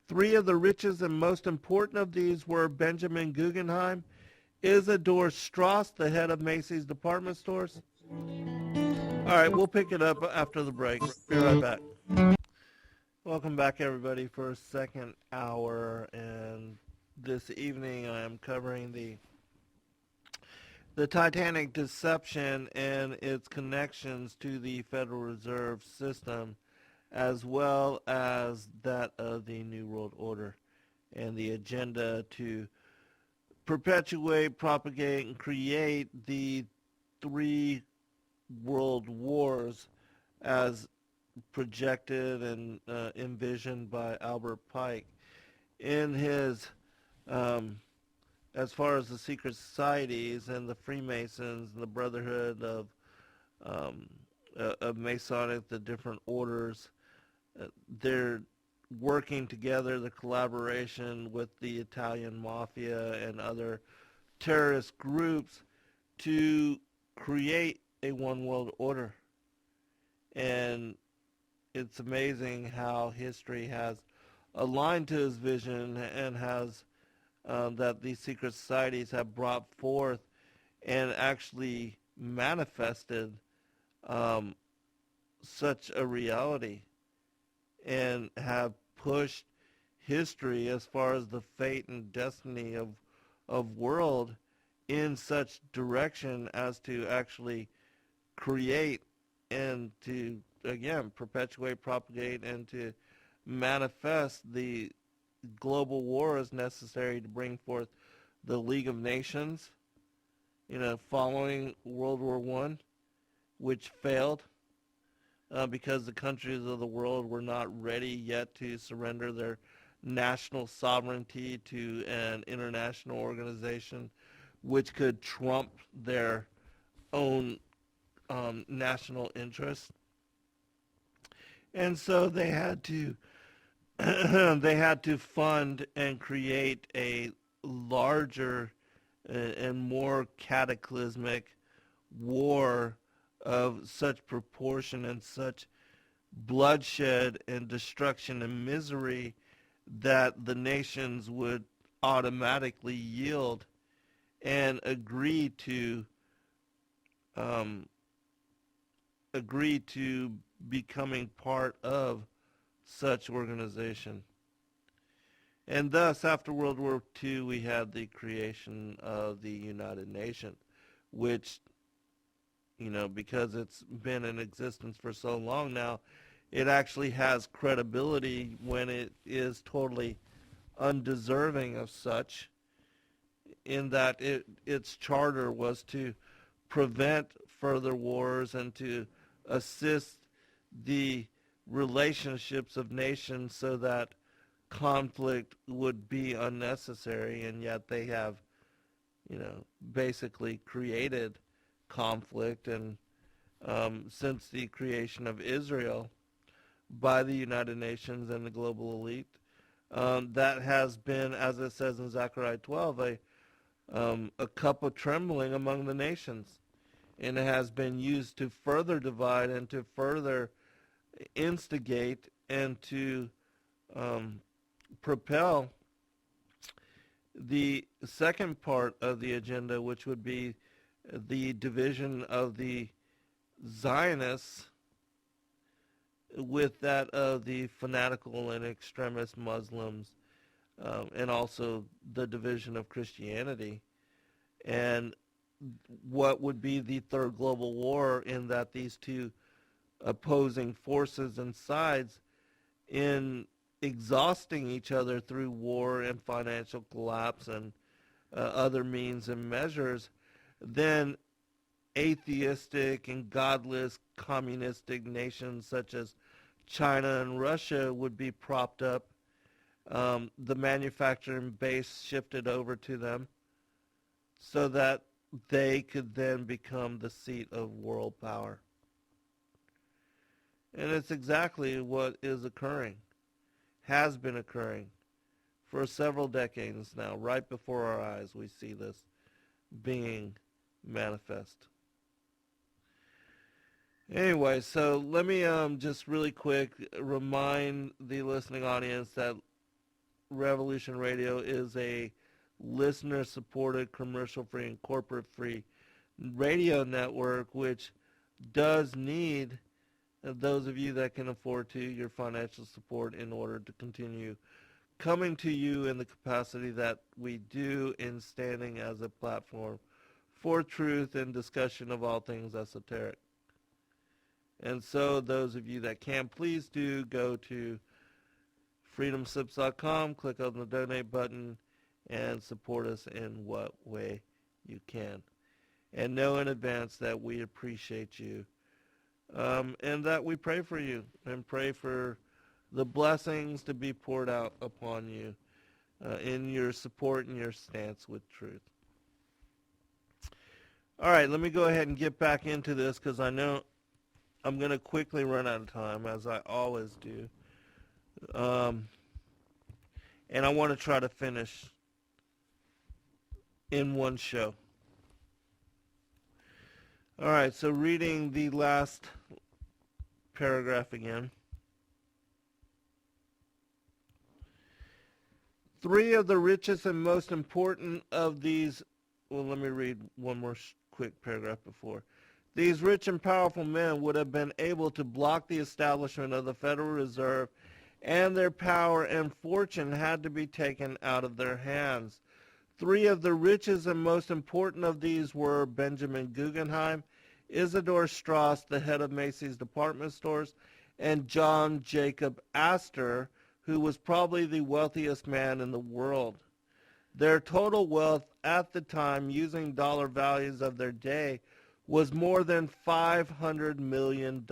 Three of the richest and most important of these were Benjamin Guggenheim, Isidor Strass, the head of Macy's department stores. All right, we'll pick it up after the break. Be right back. Welcome back, everybody, for a second hour. And this evening I am covering the Titanic deception and its connections to the Federal Reserve System, as well as that of the New World Order and the agenda to perpetuate, propagate, and create the three world wars as projected and envisioned by Albert Pike in his, as far as the secret societies and the Freemasons and the Brotherhood of Masonic, the different orders. They're working together, the collaboration with the Italian Mafia and other terrorist groups to create a one world order. And it's amazing how history has aligned to his vision and has that these secret societies have brought forth and actually manifested such a reality and have pushed history as far as the fate and destiny of world in such direction as to actually create and to, again, perpetuate, propagate, and to manifest the global war as necessary to bring forth the League of Nations, following World War I, which failed because the countries of the world were not ready yet to surrender their national sovereignty to an international organization which could trump their own national interests. And so they had to fund and create a larger and more cataclysmic war of such proportion and such bloodshed and destruction and misery that the nations would automatically yield and agree to becoming part of such organization. And thus, after World War II, we had the creation of the United Nations, which, because it's been in existence for so long now, it actually has credibility when it is totally undeserving of such, in that its charter was to prevent further wars and to assist the relationships of nations so that conflict would be unnecessary, and yet they have, basically created conflict. And since the creation of Israel by the United Nations and the global elite, that has been, as it says in Zechariah 12, a cup of trembling among the nations. And it has been used to further divide and to further instigate and to propel the second part of the agenda, which would be the division of the Zionists with that of the fanatical and extremist Muslims, and also the division of Christianity. And what would be the third global war, in that these two opposing forces and sides, in exhausting each other through war and financial collapse and other means and measures, then atheistic and godless communistic nations such as China and Russia would be propped up, the manufacturing base shifted over to them, so that they could then become the seat of world power. And it's exactly what is occurring, has been occurring for several decades now. Right before our eyes, we see this being manifest. Anyway, so let me just really quick remind the listening audience that Revolution Radio is a listener-supported, commercial-free, and corporate-free radio network, which does need those of you that can afford to, your financial support in order to continue coming to you in the capacity that we do in standing as a platform for truth and discussion of all things esoteric. And so those of you that can, please do go to freedomsips.com, click on the donate button, and support us in what way you can. And know in advance that we appreciate you, and that we pray for you and pray for the blessings to be poured out upon you in your support and your stance with truth. All right, let me go ahead and get back into this because I know I'm going to quickly run out of time, as I always do. And I want to try to finish in one show. All right, so reading the last paragraph again. 3 of the richest and most important of these, well, let me read one more quick paragraph before. These rich and powerful men would have been able to block the establishment of the Federal Reserve, and their power and fortune had to be taken out of their hands. 3 of the richest and most important of these were Benjamin Guggenheim, Isidor Strass, the head of Macy's department stores, and John Jacob Astor, who was probably the wealthiest man in the world. Their total wealth at the time, using dollar values of their day, was more than $500 million.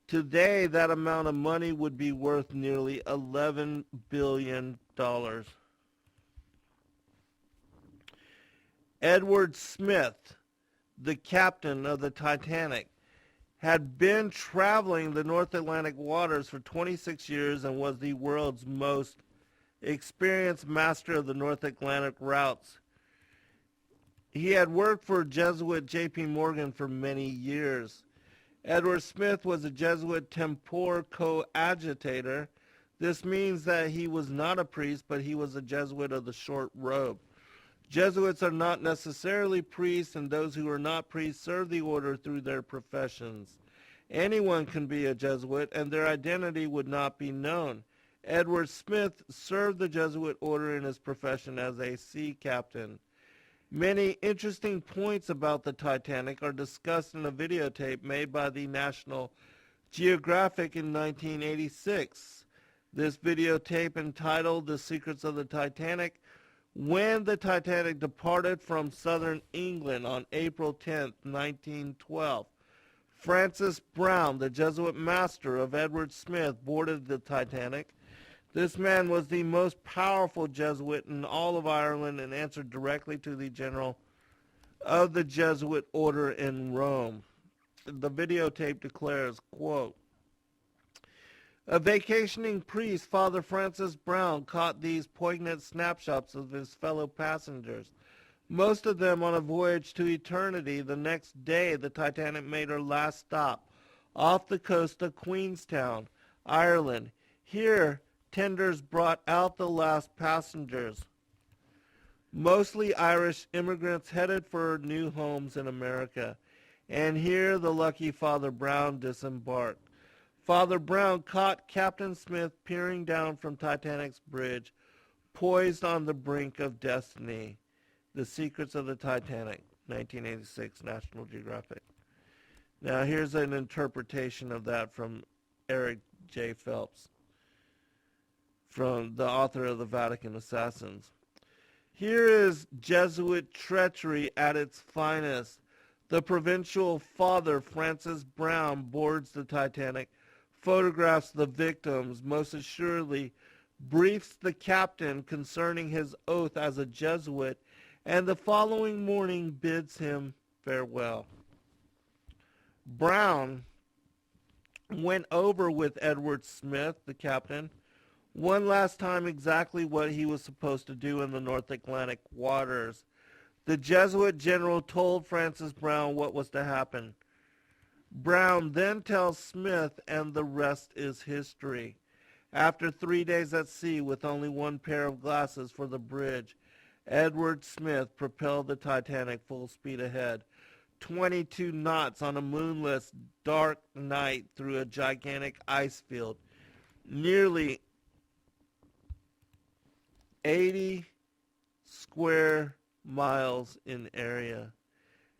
Today, that amount of money would be worth nearly $11 billion. Edward Smith, the captain of the Titanic, had been traveling the North Atlantic waters for 26 years and was the world's most experienced master of the North Atlantic routes. He had worked for Jesuit J.P. Morgan for many years. Edward Smith was a Jesuit tempore coadjutor. This means that he was not a priest, but he was a Jesuit of the short robe. Jesuits are not necessarily priests, and those who are not priests serve the order through their professions. Anyone can be a Jesuit, and their identity would not be known. Edward Smith served the Jesuit order in his profession as a sea captain. Many interesting points about the Titanic are discussed in a videotape made by the National Geographic in 1986. This videotape, entitled The Secrets of the Titanic, when the Titanic departed from southern England on April 10, 1912. Francis Brown, the Jesuit master of Edward Smith, boarded the Titanic. This man was the most powerful Jesuit in all of Ireland and answered directly to the general of the Jesuit order in Rome. The videotape declares, quote, "A vacationing priest, Father Francis Brown, caught these poignant snapshots of his fellow passengers, most of them on a voyage to eternity. The next day, the Titanic made her last stop off the coast of Queenstown, Ireland. Here, tenders brought out the last passengers, mostly Irish immigrants headed for new homes in America. And here the lucky Father Brown disembarked. Father Brown caught Captain Smith peering down from Titanic's bridge, poised on the brink of destiny." The Secrets of the Titanic, 1986, National Geographic. Now here's an interpretation of that from Eric J. Phelps, from the author of The Vatican Assassins. "Here is Jesuit treachery at its finest. The provincial Father Francis Brown boards the Titanic, photographs the victims, most assuredly briefs the captain concerning his oath as a Jesuit, and the following morning bids him farewell." Brown went over with Edward Smith, the captain, one last time exactly what he was supposed to do in the North Atlantic waters. The Jesuit general told Francis Brown what was to happen. Brown then tells Smith, and the rest is history. After 3 days at sea with only one pair of glasses for the bridge, Edward Smith propelled the Titanic full speed ahead, 22 knots on a moonless, dark night through a gigantic ice field, nearly 80 square miles in area.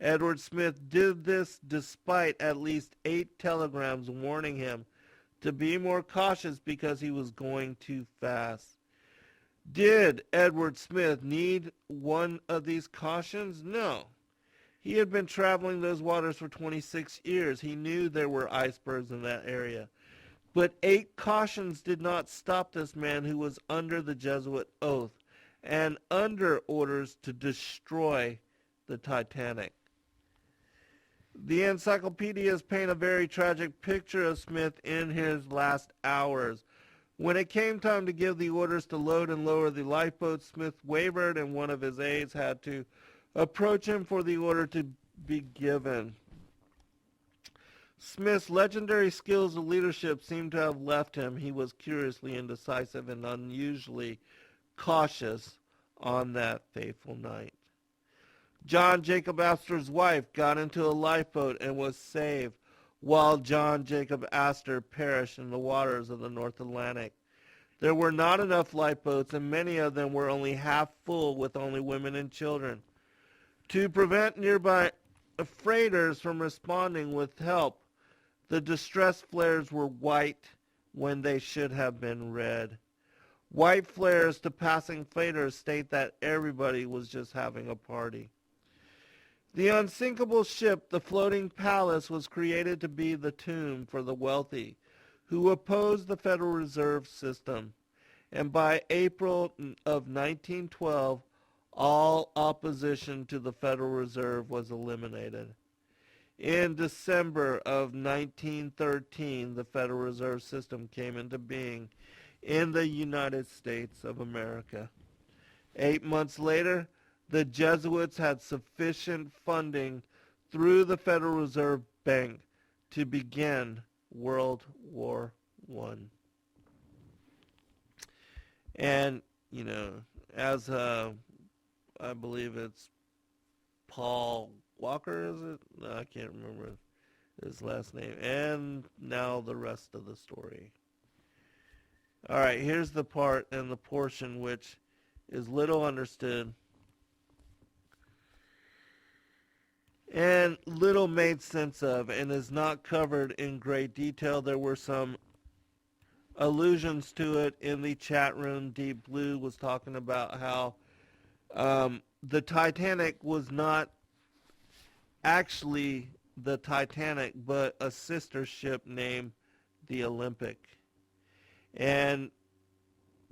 Edward Smith did this despite at least 8 telegrams warning him to be more cautious because he was going too fast. Did Edward Smith need one of these cautions? No. He had been traveling those waters for 26 years. He knew there were icebergs in that area. But 8 cautions did not stop this man who was under the Jesuit oath and under orders to destroy the Titanic. The encyclopedias paint a very tragic picture of Smith in his last hours. When it came time to give the orders to load and lower the lifeboat, Smith wavered and one of his aides had to approach him for the order to be given. Smith's legendary skills of leadership seemed to have left him. He was curiously indecisive and unusually cautious on that fateful night. John Jacob Astor's wife got into a lifeboat and was saved, while John Jacob Astor perished in the waters of the North Atlantic. There were not enough lifeboats, and many of them were only half full with only women and children. To prevent nearby freighters from responding with help, the distress flares were white when they should have been red. White flares to passing freighters state that everybody was just having a party. The unsinkable ship, the Floating Palace, was created to be the tomb for the wealthy who opposed the Federal Reserve System. And by April of 1912, all opposition to the Federal Reserve was eliminated. In December of 1913, the Federal Reserve System came into being in the United States of America. 8 months later, the Jesuits had sufficient funding through the Federal Reserve Bank to begin World War I. And, as I believe it's Paul Walker, is it? No, I can't remember his last name. And now the rest of the story. All right, here's the part and the portion which is little understood and little made sense of and is not covered in great detail. There were some allusions to it in the chat room. Deep Blue was talking about how the Titanic was not actually the Titanic, but a sister ship named the Olympic. And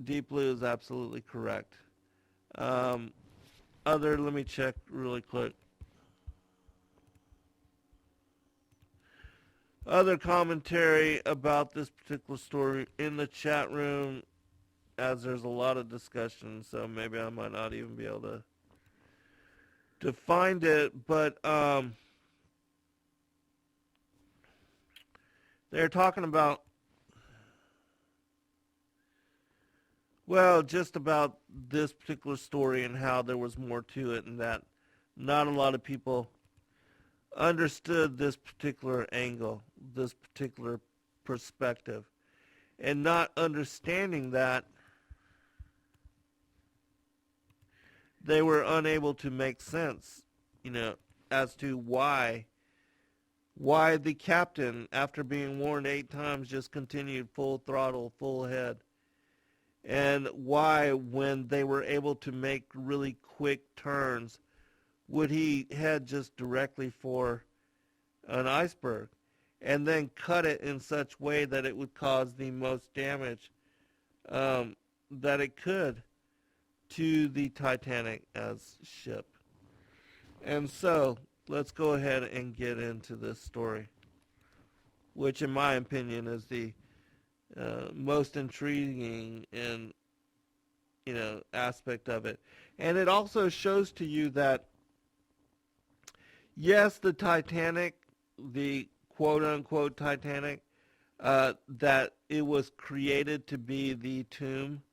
Deep Blue is absolutely correct. Let me check really quick. Other commentary about this particular story in the chat room, as there's a lot of discussion, so maybe I might not even be able to find it, but they're talking about, just about this particular story and how there was more to it and that not a lot of people understood this particular angle, this particular perspective. And not understanding that, they were unable to make sense, as to why the captain, after being warned 8 times, just continued full throttle, full head. And why, when they were able to make really quick turns, would he head just directly for an iceberg and then cut it in such way that it would cause the most damage that it could to the Titanic as ship. And so let's go ahead and get into this story. which in my opinion is the most intriguing and aspect of it. And it also shows to you that yes, the Titanic, the quote-unquote Titanic, that it was created to be the tomb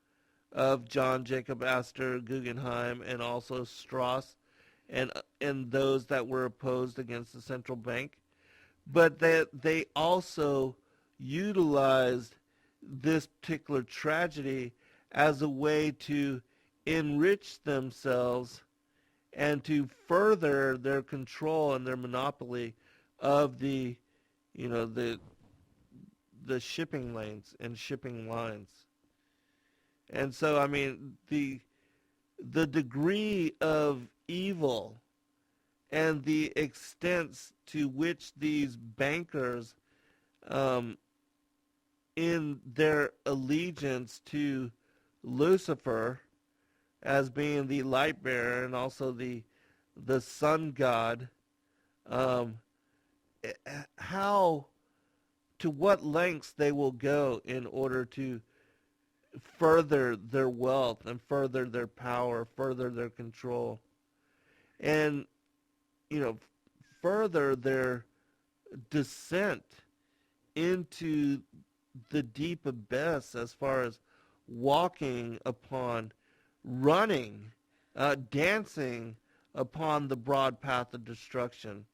of John Jacob Astor Guggenheim and also Strauss and those that were opposed against the central bank, but that they also utilized this particular tragedy as a way to enrich themselves and to further their control and their monopoly of the shipping lanes and shipping lines. And so, I mean, the degree of evil and the extent to which these bankers, in their allegiance to Lucifer as being the light bearer and also the sun god, how, to what lengths they will go in order to further their wealth and further their power, further their control, and further their descent into the deep abyss as far as walking upon, running, dancing upon the broad path of destruction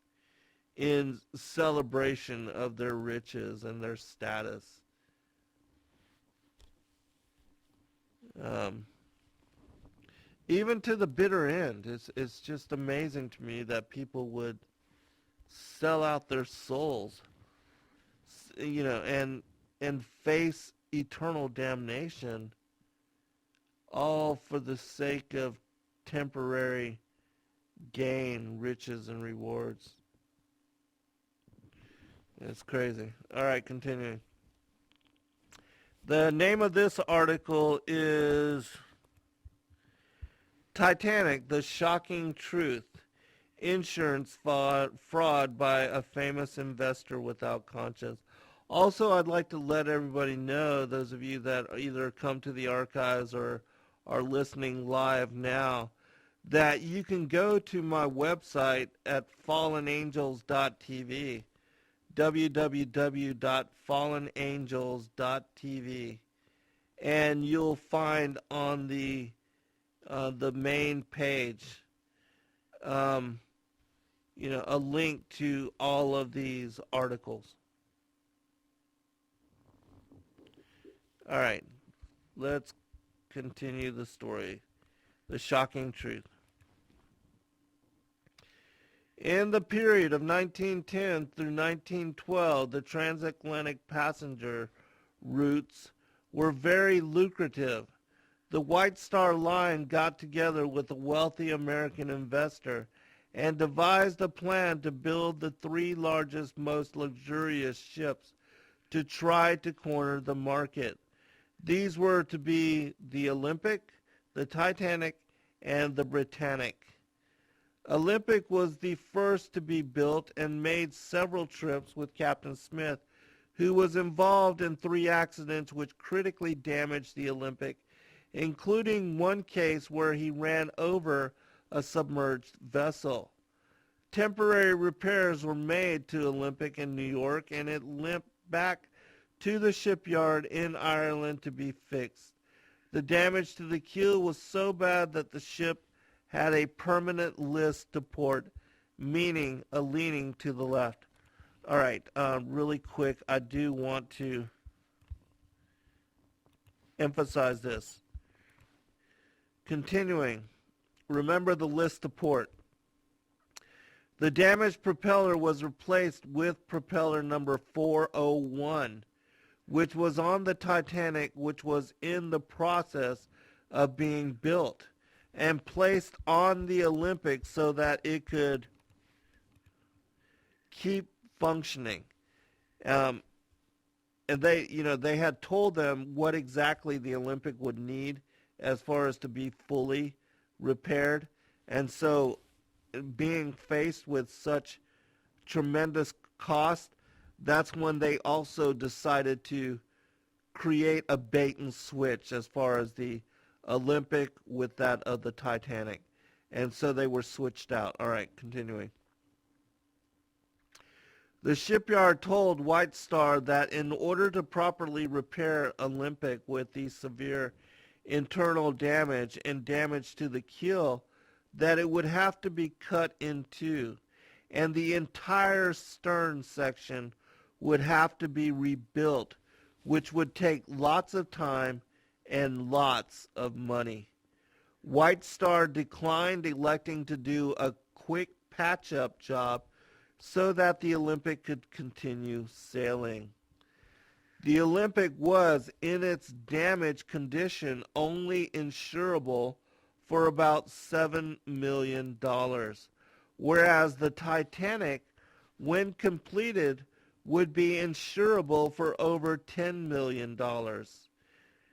in celebration of their riches and their status. Even to the bitter end. It's just amazing to me that people would sell out their souls, and face eternal damnation, all for the sake of temporary gain, riches, and rewards. It's crazy. All right, continuing. The name of this article is Titanic, The Shocking Truth. Insurance fraud by a famous investor without conscience. Also, I'd like to let everybody know, those of you that either come to the archives or are listening live now, that you can go to my website at fallenangels.tv, www.fallenangels.tv, and you'll find on the main page a link to all of these articles. All right, let's continue the story. The shocking truth. In the period of 1910 through 1912, the transatlantic passenger routes were very lucrative. The White Star Line got together with a wealthy American investor and devised a plan to build the three largest, most luxurious ships to try to corner the market. These were to be the Olympic, the Titanic, and the Britannic. Olympic was the first to be built and made several trips with Captain Smith, who was involved in 3 accidents which critically damaged the Olympic, including one case where he ran over a submerged vessel. Temporary repairs were made to Olympic in New York, and it limped back to the shipyard in Ireland to be fixed. The damage to the keel was so bad that the ship had a permanent list to port, meaning a leaning to the left. All right, really quick, I do want to emphasize this. Continuing, remember the list to port. The damaged propeller was replaced with propeller number 401, which was on the Titanic, which was in the process of being built, and placed on the Olympic so that it could keep functioning. And they had told them what exactly the Olympic would need as far as to be fully repaired. And so being faced with such tremendous cost, that's when they also decided to create a bait and switch as far as the Olympic with that of the Titanic. And so they were switched out. All right, continuing. The shipyard told White Star that in order to properly repair Olympic with the severe internal damage and damage to the keel, that it would have to be cut in two, and the entire stern section would have to be rebuilt, which would take lots of time and lots of money. White Star declined, electing to do a quick patch-up job so that the Olympic could continue sailing. The Olympic was, in its damaged condition, only insurable for about $7 million, whereas the Titanic, when completed, would be insurable for over $10 million.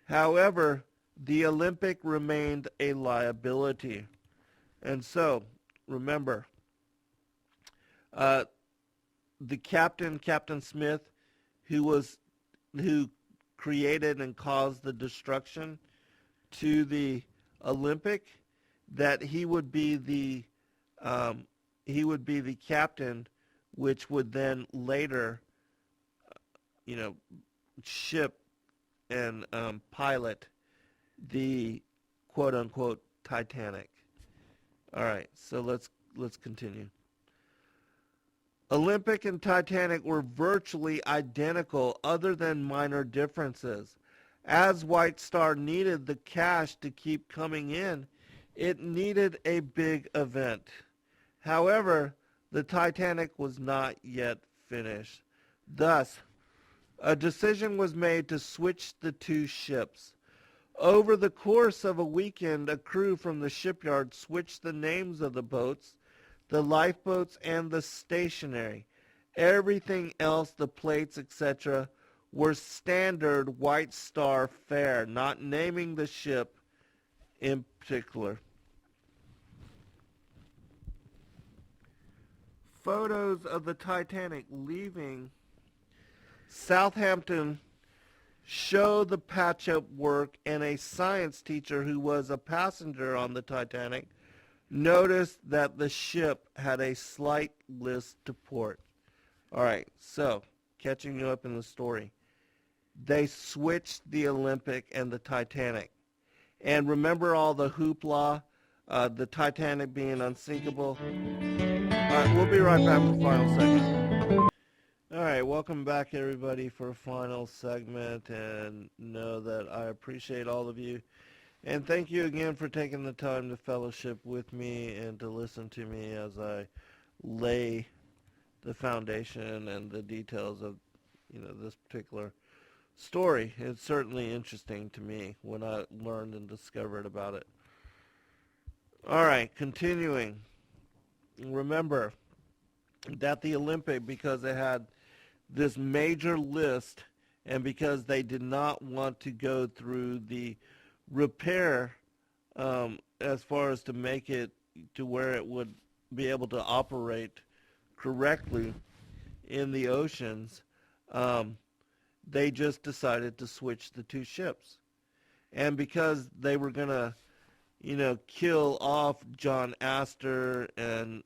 However, the Olympic remained a liability. And so, remember, the captain, Captain Smith, who created and caused the destruction to the Olympic, that he would be the captain, which would then later, ship and pilot the quote unquote Titanic. All right, so let's continue. Olympic and Titanic were virtually identical other than minor differences. As White Star needed the cash to keep coming in, it needed a big event. However, the Titanic was not yet finished. Thus, a decision was made to switch the two ships. Over the course of a weekend, a crew from the shipyard switched the names of the boats, the lifeboats, and the stationery. Everything else, the plates, etc., were standard White Star fare, not naming the ship in particular. Photos of the Titanic leaving Southampton show the patch-up work, and a science teacher who was a passenger on the Titanic noticed that the ship had a slight list to port. All right, so catching you up in the story. They switched the Olympic and the Titanic. And remember all the hoopla, the Titanic being unsinkable? All right, we'll be right back for final segment. All right, welcome back, everybody, for a final segment, and know that I appreciate all of you. And thank you again for taking the time to fellowship with me and to listen to me as I lay the foundation and the details of, this particular story. It's certainly interesting to me when I learned and discovered about it. All right, continuing. Remember that the Olympic, because it had this major list, and because they did not want to go through the repair as far as to make it to where it would be able to operate correctly in the oceans, they just decided to switch the two ships. And because they were going to, kill off John Astor and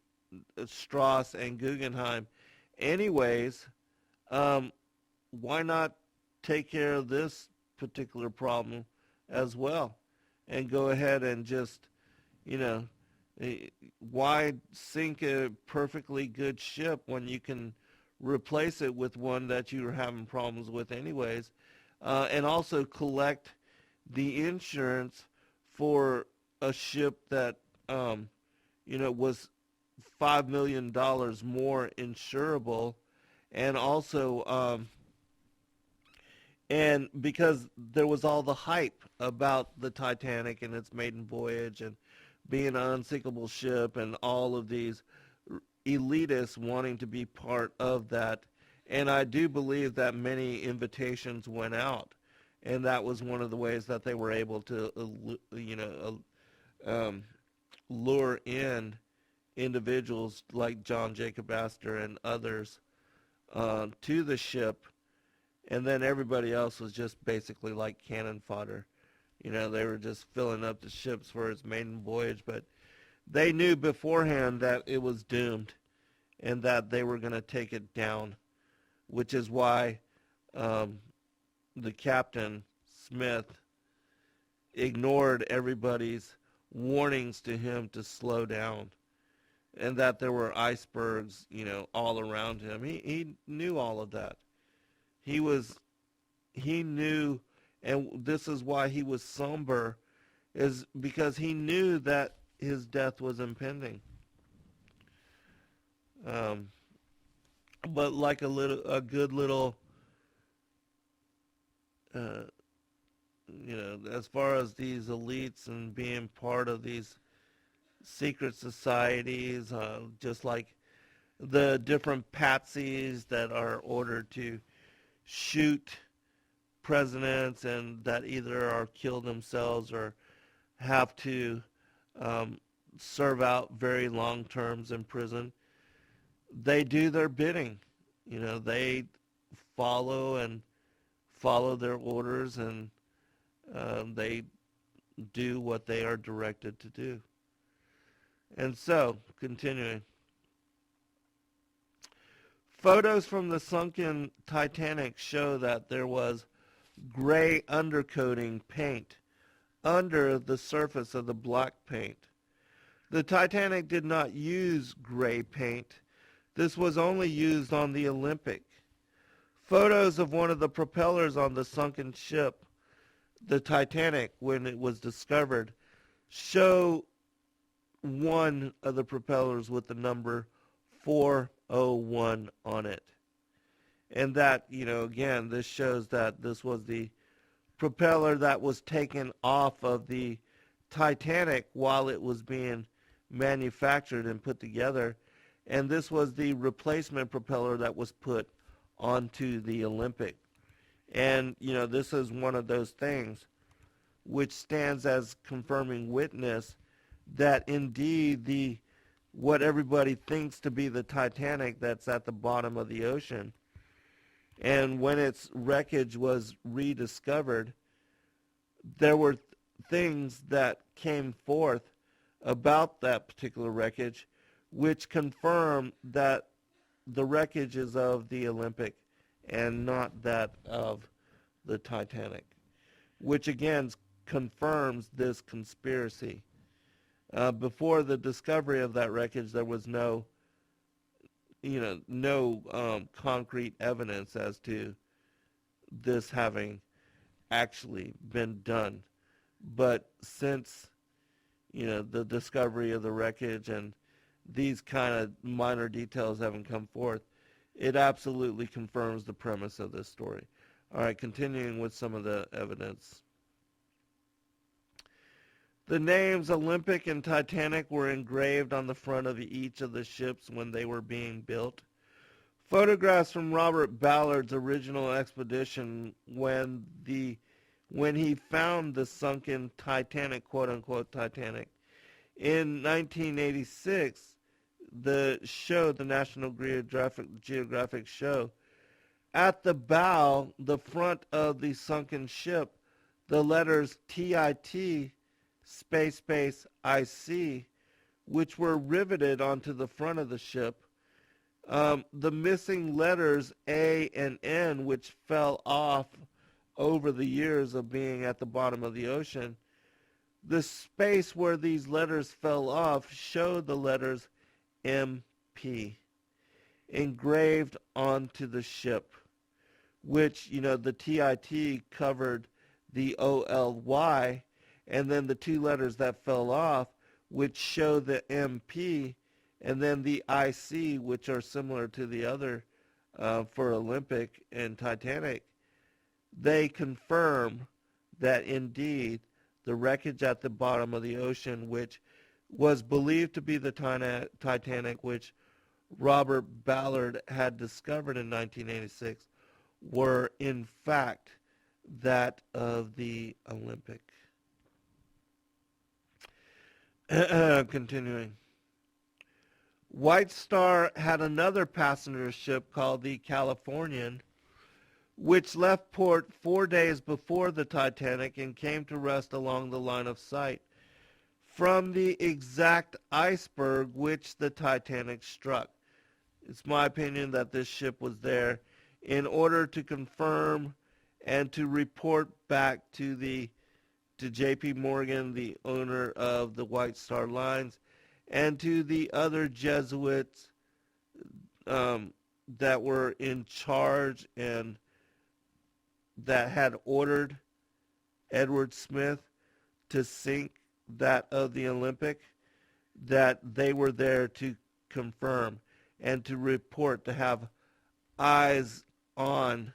Strauss and Guggenheim anyways, why not take care of this particular problem as well and go ahead and just, why sink a perfectly good ship when you can replace it with one that you're having problems with anyways, and also collect the insurance for a ship that, was $5 million more insurable, and also, and because there was all the hype about the Titanic and its maiden voyage and being an unsinkable ship and all of these elitists wanting to be part of that. And I do believe that many invitations went out, and that was one of the ways that they were able to, lure in individuals like John Jacob Astor and others to the ship, and then everybody else was just basically like cannon fodder. They were just filling up the ships for its maiden voyage, but they knew beforehand that it was doomed and that they were going to take it down, which is why the captain, Smith, ignored everybody's warnings to him to slow down, and that there were icebergs, all around him. He knew all of that. He knew, and this is why he was somber, is because he knew that his death was impending. But like a good little, as far as these elites and being part of these secret societies, just like the different patsies that are ordered to shoot presidents and that either are killed themselves or have to serve out very long terms in prison. They do their bidding. They follow their orders, and they do what they are directed to do. And so, continuing. Photos from the sunken Titanic show that there was gray undercoating paint under the surface of the black paint. The Titanic did not use gray paint. This was only used on the Olympic. Photos of one of the propellers on the sunken ship, the Titanic, when it was discovered, show one of the propellers with the number 401 on it. And that, again, this shows that this was the propeller that was taken off of the Titanic while it was being manufactured and put together. And this was the replacement propeller that was put onto the Olympic. And, this is one of those things which stands as confirming witness that indeed what everybody thinks to be the Titanic that's at the bottom of the ocean, and when its wreckage was rediscovered, there were things that came forth about that particular wreckage which confirm that the wreckage is of the Olympic and not that of the Titanic, which again confirms this conspiracy. Before the discovery of that wreckage, there was no concrete evidence as to this having actually been done. But since, the discovery of the wreckage and these kind of minor details haven't come forth, it absolutely confirms the premise of this story. All right, continuing with some of the evidence. The names Olympic and Titanic were engraved on the front of each of the ships when they were being built. Photographs from Robert Ballard's original expedition when he found the sunken Titanic, quote-unquote Titanic, in 1986, the National Geographic show, at the bow, the front of the sunken ship, the letters TIT space IC, which were riveted onto the front of the ship. The missing letters A and N, which fell off over the years of being at the bottom of the ocean. The space where these letters fell off showed the letters MP engraved onto the ship, which, the TIT covered the OLY, and then the two letters that fell off, which show the MP, and then the IC, which are similar to the other for Olympic and Titanic, they confirm that indeed the wreckage at the bottom of the ocean, which was believed to be the Titanic, which Robert Ballard had discovered in 1986, were in fact that of the Olympic. Continuing. White Star had another passenger ship called the Californian, which left port 4 days before the Titanic and came to rest along the line of sight from the exact iceberg which the Titanic struck. It's my opinion that this ship was there in order to confirm and to report back to J.P. Morgan, the owner of the White Star Lines, and to the other Jesuits that were in charge and that had ordered Edward Smith to sink that of the Olympic, that they were there to confirm and to report, to have eyes on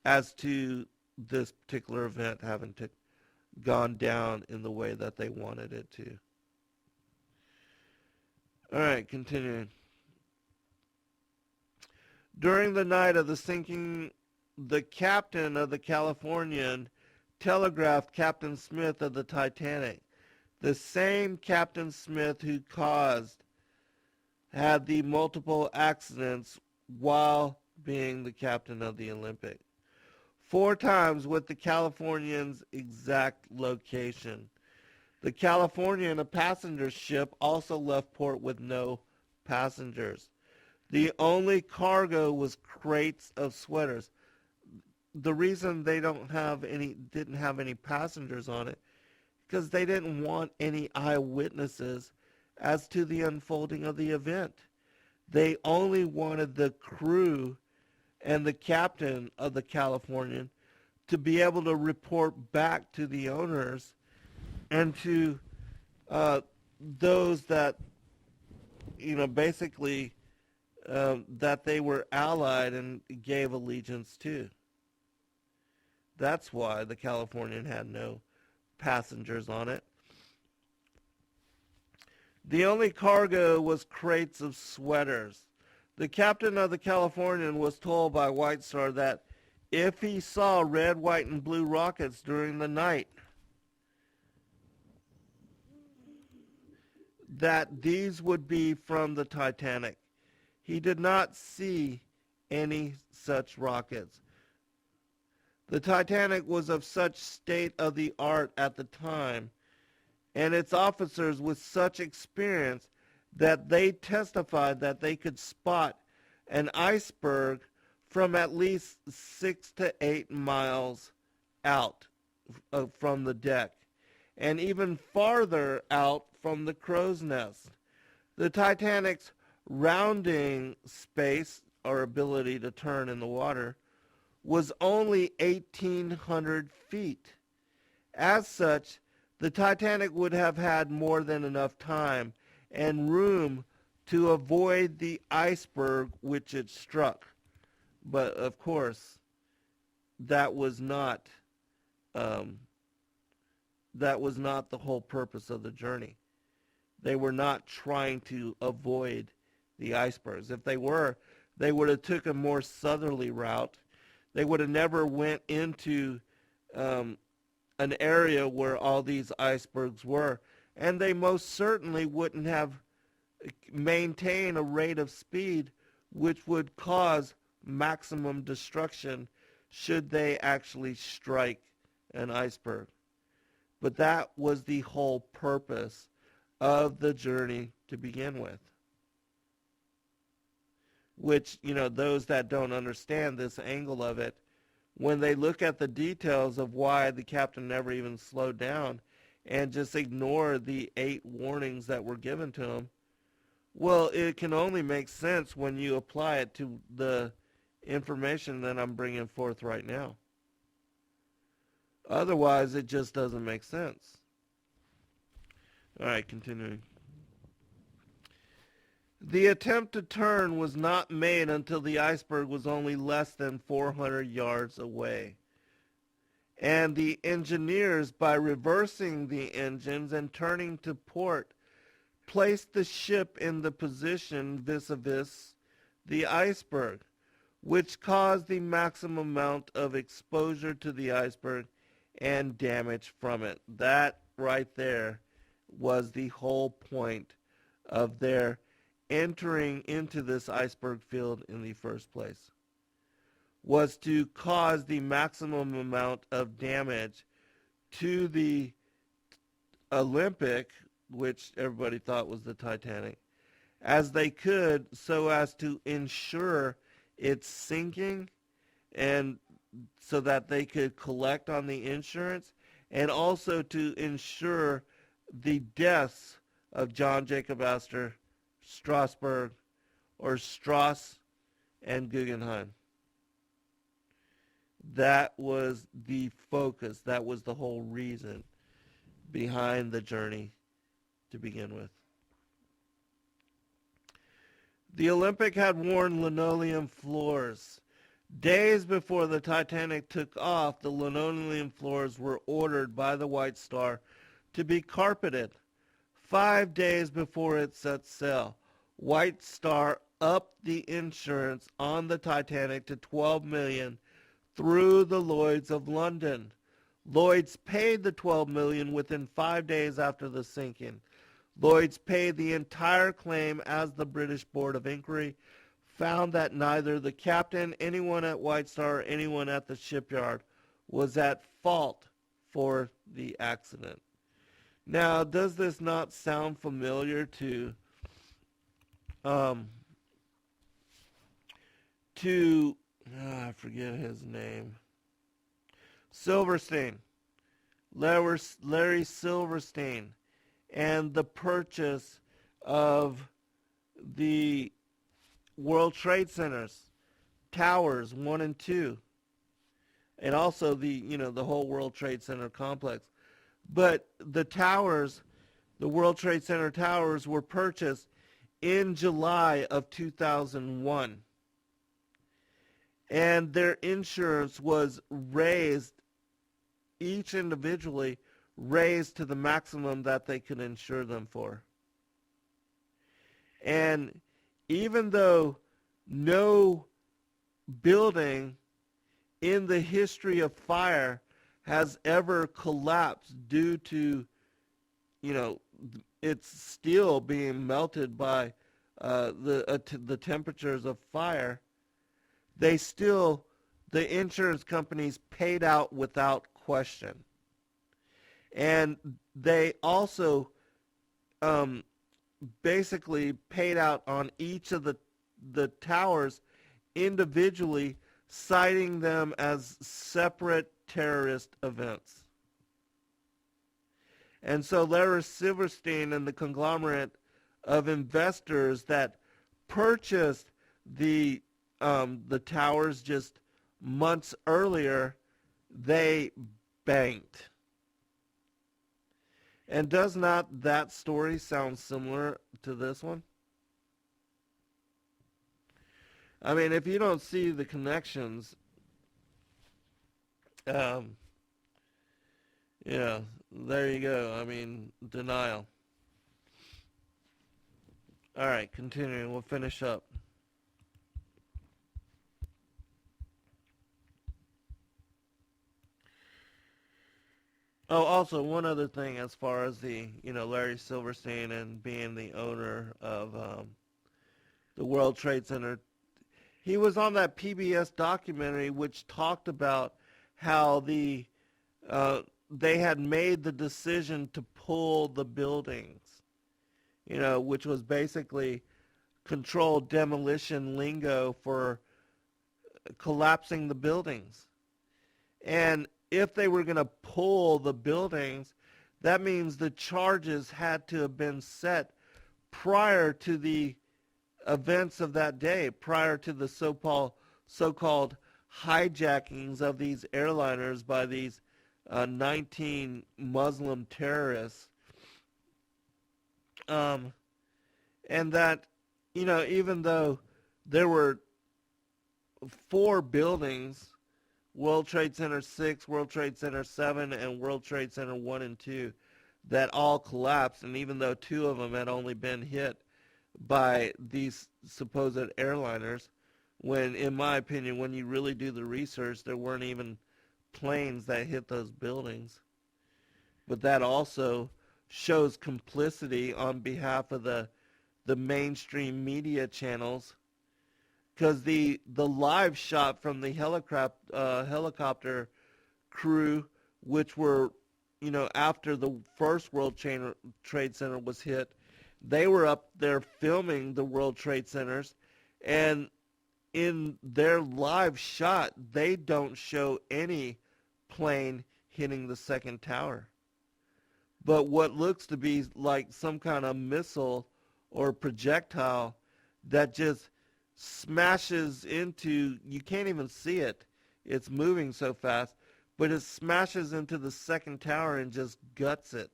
as to this particular event having gone down in the way that they wanted it to. All right, continuing. During the night of the sinking, the captain of the Californian telegraphed Captain Smith of the Titanic, the same Captain Smith who had the multiple accidents while being the captain of the Olympic. 4 times with the Californian's exact location. The Californian, a passenger ship, also left port with no passengers. The only cargo was crates of sweaters. The reason they didn't have any passengers on it, because they didn't want any eyewitnesses as to the unfolding of the event. They only wanted the crew and the captain of the Californian to be able to report back to the owners and to those that, basically that they were allied and gave allegiance to. That's why the Californian had no passengers on it. The only cargo was crates of sweaters. The captain of the Californian was told by White Star that if he saw red, white, and blue rockets during the night, that these would be from the Titanic. He did not see any such rockets. The Titanic was of such state of the art at the time, and its officers with such experience, that they testified that they could spot an iceberg from at least 6 to 8 miles out from the deck, and even farther out from the crow's nest. The Titanic's rounding space, or ability to turn in the water, was only 1,800 feet. As such, the Titanic would have had more than enough time and room to avoid the iceberg which it struck. But of course, that was not the whole purpose of the journey. They were not trying to avoid the icebergs. If they were, they would have took a more southerly route. They would have never went into an area where all these icebergs were, and they most certainly wouldn't have maintained a rate of speed which would cause maximum destruction should they actually strike an iceberg. But that was the whole purpose of the journey to begin with. Which, those that don't understand this angle of it, when they look at the details of why the captain never even slowed down and just ignored the 8 warnings that were given to him, well, it can only make sense when you apply it to the information that I'm bringing forth right now. Otherwise, it just doesn't make sense. All right, continuing. The attempt to turn was not made until the iceberg was only less than 400 yards away. And the engineers, by reversing the engines and turning to port, placed the ship in the position vis-a-vis the iceberg, which caused the maximum amount of exposure to the iceberg and damage from it. That right there was the whole point of their entering into this iceberg field in the first place was to cause the maximum amount of damage to the Olympic, which everybody thought was the Titanic, as they could, so as to ensure its sinking, and so that they could collect on the insurance, and also to ensure the deaths of John Jacob Astor, Strasbourg, or Strauss, and Guggenheim. That was the focus. That was the whole reason behind the journey to begin with. The Olympic had worn linoleum floors. Days before the Titanic took off, the linoleum floors were ordered by the White Star to be carpeted. 5 days before it set sail, White Star upped the insurance on the Titanic to $12 million through the Lloyds of London. Lloyds paid the $12 million within 5 days after the sinking. Lloyds paid the entire claim, as the British Board of Inquiry found that neither the captain, anyone at White Star, or anyone at the shipyard was at fault for the accident. Now, does this not sound familiar to I forget his name. Silverstein. Larry Silverstein, and the purchase of the World Trade Centers, Towers 1 and 2, and also the whole World Trade Center complex. But the towers, the World Trade Center towers, were purchased in July of 2001. And their insurance was raised, each individually raised to the maximum that they could insure them for. And even though no building in the history of fire has ever collapsed due to, its steel being melted by the temperatures of fire, the insurance companies paid out without question. And they also basically paid out on each of the towers individually, citing them as separate terrorist events. And so Larry Silverstein and the conglomerate of investors that purchased the towers just months earlier, they banked. And does not that story sound similar to this one? I mean, if you don't see the connections, yeah, there you go. I mean, denial. All right, continuing. We'll finish up. Oh, also, one other thing as far as the, Larry Silverstein and being the owner of the World Trade Center. He was on that PBS documentary which talked about how they had made the decision to pull the buildings, which was basically controlled demolition lingo for collapsing the buildings. And if they were going to pull the buildings, that means the charges had to have been set prior to the events of that day, prior to the so-called hijackings of these airliners by these 19 Muslim terrorists. And that, even though there were 4 buildings, World Trade Center 6, World Trade Center 7, and World Trade Center 1 and 2, that all collapsed, and even though 2 of them had only been hit by these supposed airliners, when, in my opinion, when you really do the research, there weren't even planes that hit those buildings. But that also shows complicity on behalf of the the mainstream media channels, because the live shot from the helicopter crew, which were, after the first World Trade Center was hit, they were up there filming the World Trade Centers, and in their live shot, they don't show any plane hitting the second tower. But what looks to be like some kind of missile or projectile that just smashes into, you can't even see it. It's moving so fast, but it smashes into the second tower and just guts it.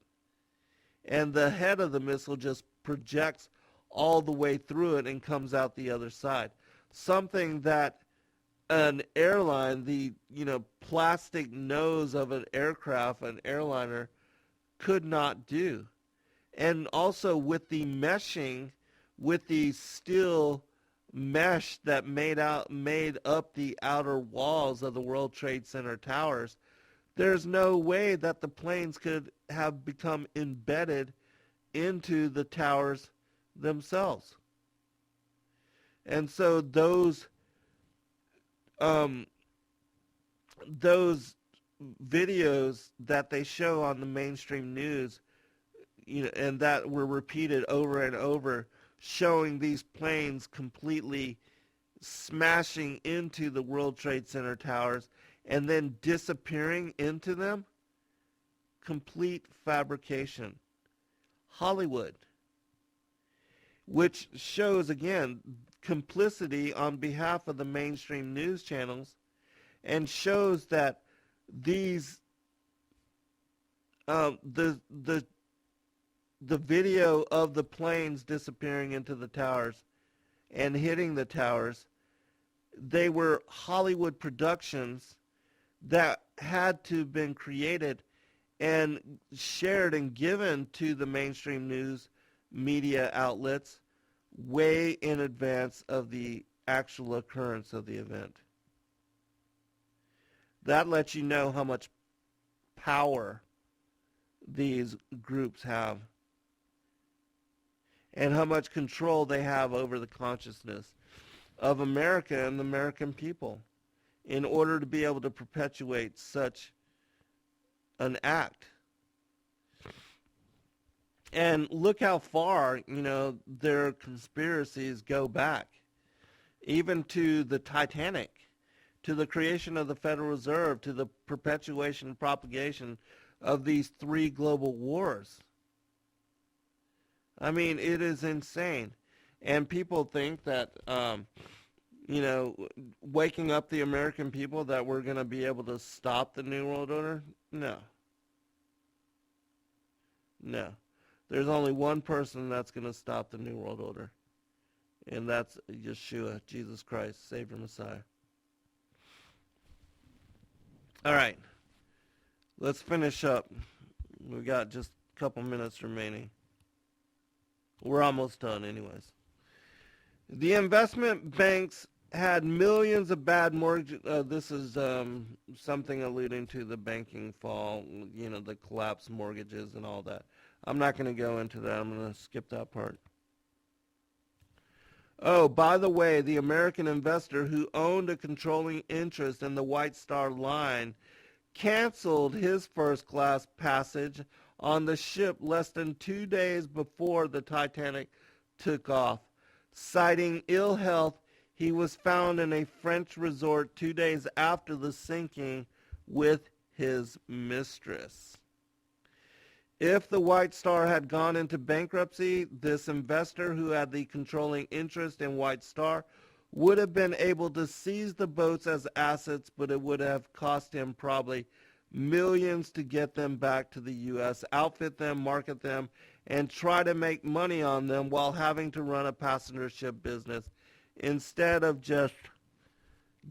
And the head of the missile just projects all the way through it and comes out the other side. Something that an airline, the plastic nose of an aircraft, an airliner, could not do. And also with the meshing, with the steel mesh that made up the outer walls of the World Trade Center towers, there's no way that the planes could have become embedded into the towers themselves. And so those videos that they show on the mainstream news, and that were repeated over and over, showing these planes completely smashing into the World Trade Center towers and then disappearing into them, complete fabrication. Hollywood. Which shows, again, complicity on behalf of the mainstream news channels, and shows that these the video of the planes disappearing into the towers and hitting the towers, they were Hollywood productions that had to have been created and shared and given to the mainstream news media outlets way in advance of the actual occurrence of the event. That lets you know how much power these groups have and how much control they have over the consciousness of America and the American people in order to be able to perpetuate such an act. And look how far, their conspiracies go back, even to the Titanic, to the creation of the Federal Reserve, to the perpetuation and propagation of these 3 global wars. I mean, it is insane. And people think that, waking up the American people, that we're going to be able to stop the New World Order? No. No. There's only one person that's going to stop the New World Order. And that's Yeshua, Jesus Christ, Savior, Messiah. All right. Let's finish up. We've got just a couple minutes remaining. We're almost done anyways. The investment banks had millions of bad mortgages. This is something alluding to the banking fall, the collapsed mortgages and all that. I'm not going to go into that. I'm going to skip that part. Oh, by the way, the American investor who owned a controlling interest in the White Star Line canceled his first-class passage on the ship less than 2 days before the Titanic took off. Citing ill health, he was found in a French resort 2 days after the sinking with his mistress. If the White Star had gone into bankruptcy, this investor who had the controlling interest in White Star would have been able to seize the boats as assets, but it would have cost him probably millions to get them back to the U.S., outfit them, market them, and try to make money on them while having to run a passenger ship business instead of just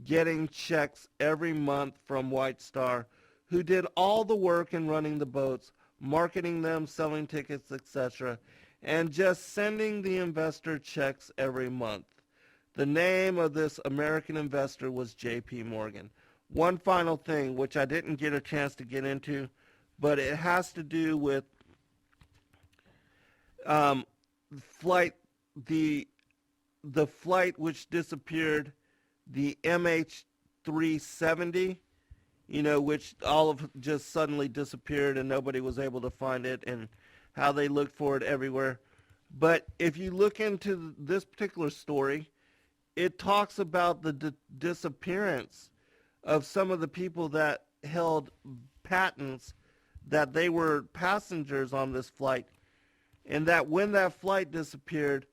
getting checks every month from White Star, who did all the work in running the boats, marketing them, selling tickets, etc., and just sending the investor checks every month. The name of this American investor was J.P. Morgan. One final thing, which I didn't get a chance to get into, but it has to do with flight the flight which disappeared, the MH370, which all of just suddenly disappeared and nobody was able to find it, and how they looked for it everywhere. But if you look into this particular story, it talks about the disappearance of some of the people that held patents that they were passengers on this flight, and that when that flight disappeared,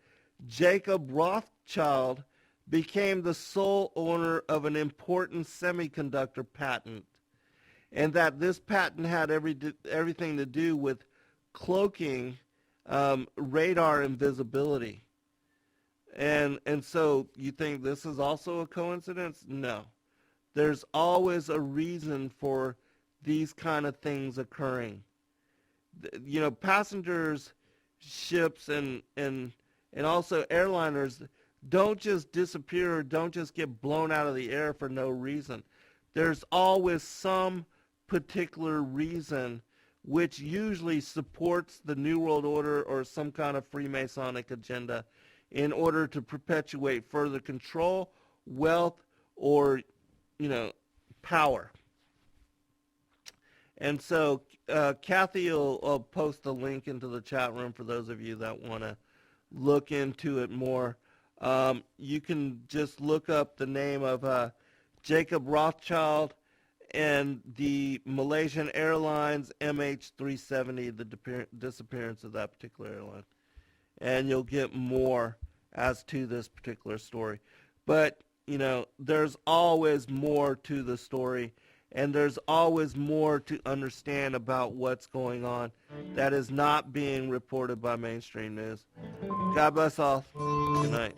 Jacob Rothschild became the sole owner of an important semiconductor patent, and that this patent had everything to do with cloaking radar invisibility. And so you think this is also a coincidence? No. There's always a reason for these kind of things occurring. Passengers, ships, and also airliners don't just disappear or don't just get blown out of the air for no reason. There's always some particular reason which usually supports the New World Order or some kind of Freemasonic agenda in order to perpetuate further control, wealth, or, power. And so Kathy will post a link into the chat room for those of you that want to look into it more. You can just look up the name of Jacob Rothschild and the Malaysian Airlines MH370, the disappearance of that particular airline. And you'll get more as to this particular story. But, there's always more to the story, and there's always more to understand about what's going on that is not being reported by mainstream news. God bless all. Good night.